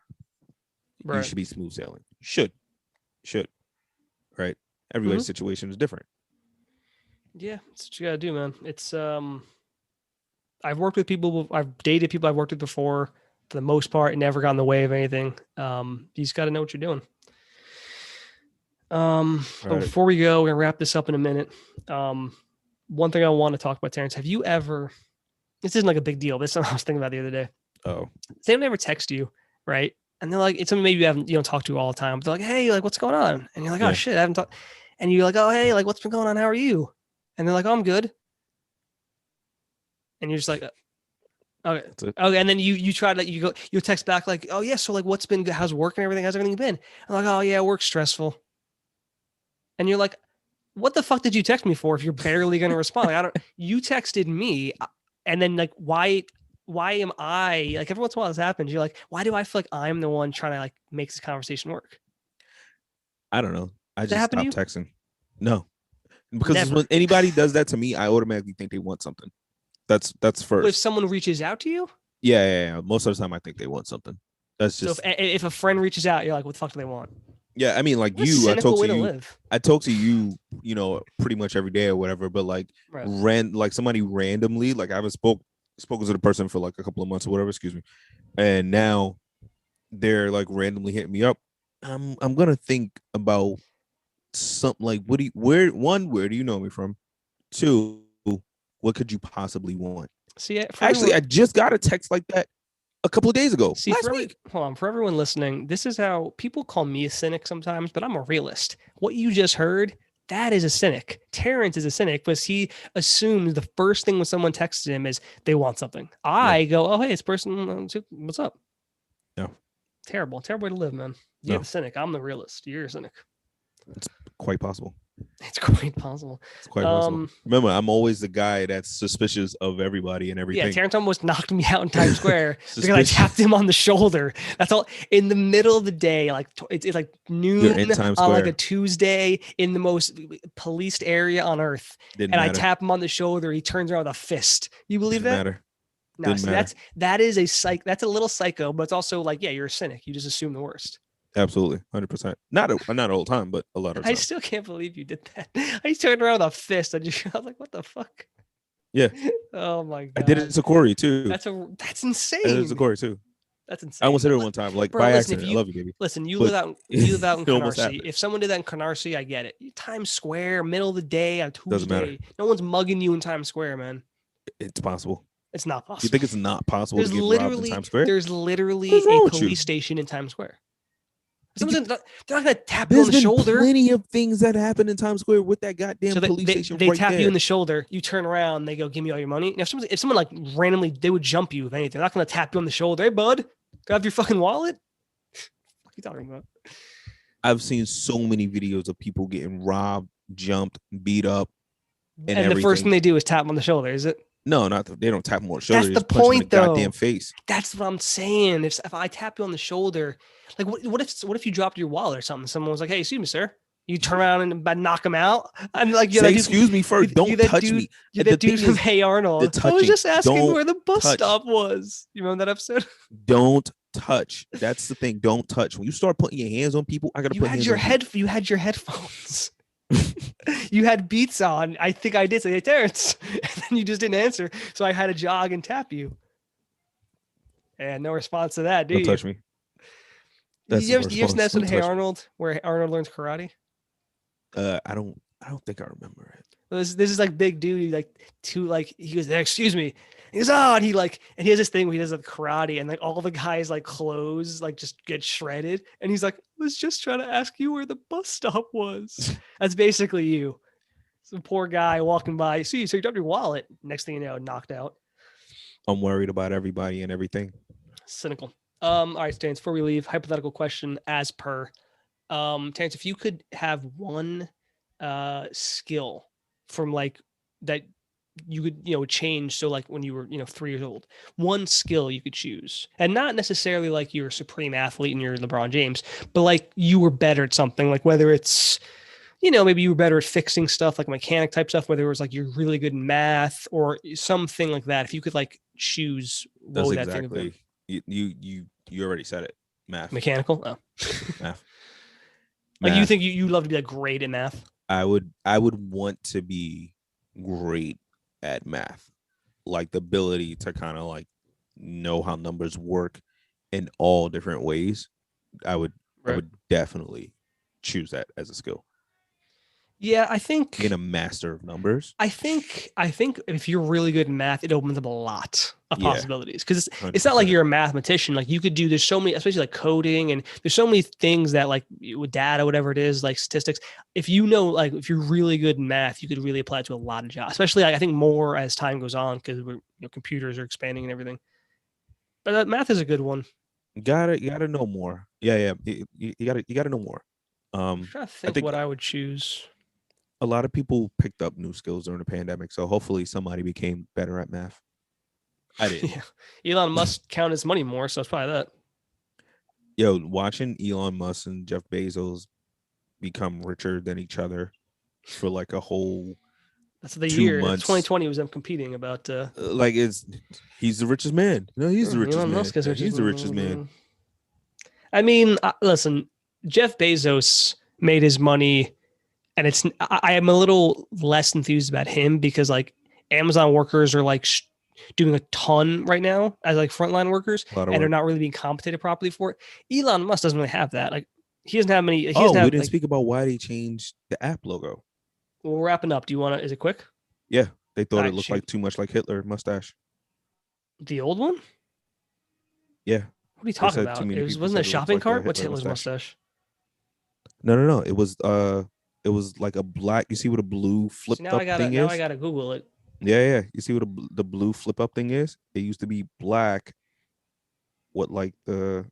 Right. You should be smooth sailing. Should. Right. Everybody's situation is different.
Yeah, that's what you gotta do, man. It's I've worked with people, I've dated people I've worked with before. For the most part, it never got in the way of anything. You just got to know what you're doing. But before we go, we're gonna wrap this up in a minute. One thing I want to talk about, Terrance. Have you ever? This isn't like a big deal. This is something I was thinking about the other day.
Oh,
does anyone ever text you, right? And they're like, it's something maybe you don't talk to all the time. But they're like, hey, like what's going on? And you're like, oh shit, I haven't talked. And you're like, oh hey, like what's been going on? How are you? And they're like, oh, I'm good. And you're just like, okay. And then you try to you text back like, oh yeah, so like what's been good? How's work and everything? How's everything been? I'm like, oh yeah, work's stressful. And you're like, what the fuck did you text me for if you're barely gonna respond? Like, you texted me, and then like why am I like every once in a while this happens? You're like, why do I feel like I'm the one trying to like make this conversation work?
I don't know. I just stopped texting. No. Because when anybody does that to me, I automatically think they want something. That's first.
But if someone reaches out to you?
Yeah. Most of the time, I think they want something. That's just.
So if a friend reaches out, you're like, what the fuck do they want?
Yeah, I mean, like
What a
you,
cynical way to live.
I talk to you, pretty much every day or whatever. But like,
Right.
like somebody randomly, like I haven't spoken to the person for like a couple of months or whatever. Excuse me, and now they're like randomly hitting me up. I'm gonna think about something like, where do you know me from? Two, what could you possibly want?
See, for
Actually,
everyone,
I just got a text like that a couple of days ago,
see
last
for
week.
hold on, for everyone listening, this is how people call me a cynic sometimes, but I'm a realist. What you just heard, that is a cynic. Terrance is a cynic because he assumes the first thing when someone texts him is they want something.
No,
I go, oh hey, it's person, what's up?
no,
Terrible, terrible way to live, man. You're the
no.
cynic. I'm the realist. You're a cynic.
It's quite possible.
It's quite possible.
It's quite possible.
Um,
Remember, I'm always the guy that's suspicious of everybody and
yeah,
everything.
Terrance almost knocked me out in Times Square because I
Suspicious.
tapped him on the shoulder. That's all in the middle of the day, like it's like
You're in
noon
Times
on like a
Square.
Tuesday in the most policed area on earth.
Didn't
And I
matter.
tap him on the shoulder. He turns around with a fist. You believe
Didn't
that?
matter.
No,
Didn't
see,
matter.
that is a that's a little psycho, but it's also like, yeah, you're a cynic. You just assume the worst.
Absolutely, 100%. Not all the time, but a lot of
I
time.
still can't believe you did that. I turned around with a fist. I was like, what the fuck?
Yeah,
Oh my
I did it
god.
to Corey too.
That's
I did it to
insane.
Corey too.
That's
I
insane.
almost hit
But
her one time, like
bro,
by
listen, if
accident. I
you
love you, baby.
listen,
But
you live out in
it almost
Canarsie.
happened.
If someone did that in Canarsie, I get it. Times Square, middle of the day, on
Doesn't matter.
Tuesday. No one's mugging you in Times Square, man.
It's possible.
It's not
You
possible.
think it's not possible to get robbed in Times Square?
There's
What is
literally a
wrong with you?
police station in Times Square.
You,
They're not gonna tap you on
there's
the
been
shoulder.
plenty of things that happen in Times Square with that goddamn
So
police station
they
right
tap you in
there.
the shoulder, you turn around, they go, give me all your money. And if someone like randomly, they would jump you if anything. They're not gonna tap you on the shoulder. Hey bud, grab your fucking wallet. What are you talking about?
I've seen so many videos of people getting robbed, jumped, beat up, and
And the first thing
everything.
they do is tap them on the shoulder, is it?
No, they don't tap them on the shoulder.
That's
They
the
just punch them in the
point,
goddamn
though.
face.
That's what I'm saying. If I tap you on the shoulder, like what if you dropped your wallet or something? Someone was like, "Hey, excuse me, sir." You turn around and knock him out. I'm like,
Say, excuse me first. Don't touch me.
You're
The
that dude
thing
from
is,
Hey
the
Arnold. I was
touching.
just asking
Don't
where the bus
touch.
stop was. You remember that episode?
Don't touch. That's the thing. Don't touch. When you start putting your hands on people, I gotta put hands on you.
You had your headphones. You had Beats on. I think I did say, "Hey, Terrance," and then you just didn't answer. So I had to jog and tap you. And no response to that, do
Don't
you?
touch me.
That's you ever seen that episode of Hey
me.
Arnold where Arnold learns karate?
I don't think I remember it.
This is like big dude, he goes, excuse me. He goes, oh, and he has this thing where he does like karate and like all the guys like clothes like just get shredded. And he's like, I was just trying to ask you where the bus stop was. That's basically you. Some poor guy walking by. See, so you dropped your wallet. Next thing you know, knocked out.
I'm worried about everybody and everything.
Cynical. All right, Terrance, before we leave, hypothetical question as per. Terrance, if you could have one skill from like that you could change, so like when you were 3 years old, one skill you could choose, and not necessarily like you're a supreme athlete and you're LeBron James, but like you were better at something, like whether it's maybe you were better at fixing stuff like mechanic type stuff, whether it was like you're really good in math or something like that. If you could like choose, what would that thing have been?
You already said it. Math.
Mechanical. Oh.
Math.
Like you think you love to be like great at math?
I would want to be great at math, like the ability to kind of like know how numbers work in all different ways. I would definitely choose that as a skill.
Yeah, I think
being a master of numbers.
I think if you're really good in math, it opens up a lot of possibilities, because it's not like you're a mathematician. Like you could do, there's so many, especially like coding, and there's so many things that like with data, whatever it is, like statistics. If if you're really good in math, you could really apply it to a lot of jobs, especially like, I think more as time goes on, because computers are expanding and everything. But math is a good one.
You gotta know more. Yeah. You gotta know more.
I'm trying to think what I would choose.
A lot of people picked up new skills during the pandemic, so hopefully somebody became better at math. I did.
Yeah. Elon Musk counted his money more, so it's probably that.
Yo, watching Elon Musk and Jeff Bezos become richer than each other for like a whole
that's the year. 2020 was them competing about
like he's the richest man. No, he's the richest
Elon
man.
Musk is
he's the richest man.
I mean, listen, Jeff Bezos made his money, and I am a little less enthused about him because like Amazon workers are like doing a ton right now as like frontline workers, and they're not really being compensated properly for it. Elon Musk doesn't really have that. Like he doesn't have many.
We didn't speak about why they changed the app logo.
Well, we're wrapping up. Do you want to? Is it quick?
Yeah, they thought it looked like too much like Hitler mustache.
The old one?
Yeah.
What are you talking about? Wasn't a shopping cart? What's Hitler's mustache?
No. It was like a black. You see what a blue flipped up thing is?
Now I gotta Google it.
Yeah. You see what the blue flip up thing is? It used to be black. What, like the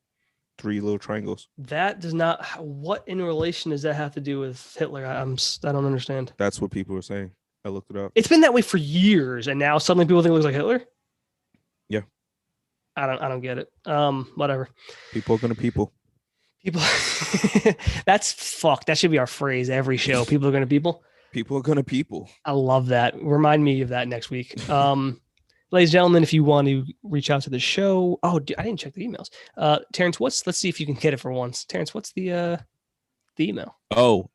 3 little triangles?
That does not. What in relation does that have to do with Hitler? I don't understand.
That's what people were saying. I looked it up.
It's been that way for years, and now suddenly people think it looks like Hitler.
Yeah.
I don't get it. Whatever.
People are gonna people.
People. That's fuck. That should be our phrase every show. People are gonna people.
People are gonna people.
I love that. Remind me of that next week. Ladies and gentlemen, if you want to reach out to the show, I didn't check the emails. Terrance, let's see if you can get it for once. Terrance, what's the email?
I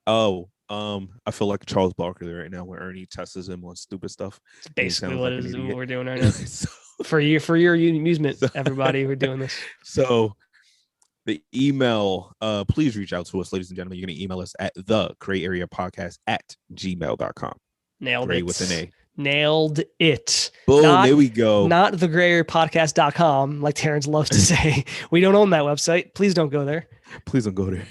feel like Charles Barkley right now, where Ernie tests him on stupid stuff.
It's basically what we're doing right now. For your amusement, everybody, we're doing this.
So the email, please reach out to us, ladies and gentlemen. You're going to email us at thegreyareapodcast@gmail.com.
Nailed
Gray
it.
With an A.
Nailed it.
Boom, there we go.
Not thegreyareapodcast.com, like Terrance loves to say. We don't own that website. Please don't go there.
Please don't go there.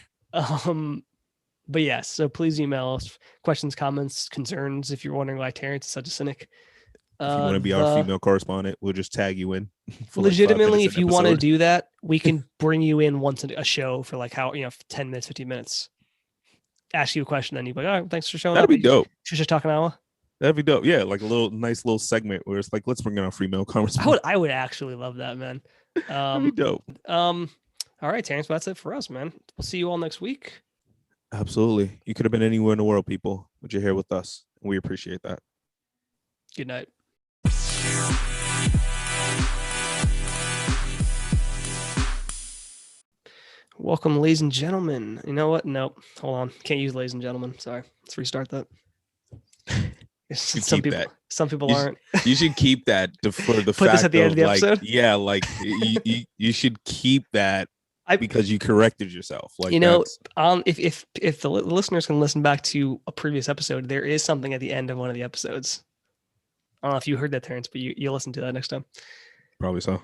But yes, so please email us questions, comments, concerns if you're wondering why Terrance is such a cynic.
If you want to be our female correspondent, we'll just tag you in.
Legitimately, if you want to do that, we can bring you in once a show for like 10 minutes, 15 minutes. Ask you a question, then you'd be like, all right, thanks for showing
up. That'd be dope.
Should just talk an hour.
That'd be dope. Yeah, like a nice little segment where it's like, let's bring in our female correspondent.
I would actually love that, man.
That'd be dope.
All right, Terrance, that's it for us, man. We'll see you all next week.
Absolutely. You could have been anywhere in the world, people, but you're here with us. We appreciate that.
Good night. Welcome, ladies and gentlemen. You know what? Nope. Hold on. Can't use ladies and gentlemen. Sorry. Let's restart that. Some people aren't.
You should keep that for the
Put this at the end of the episode.
Yeah, like you should keep that because you corrected yourself. Like,
if the listeners can listen back to a previous episode, there is something at the end of one of the episodes. I don't know if you heard that, Terrance, but you'll listen to that next time.
Probably so.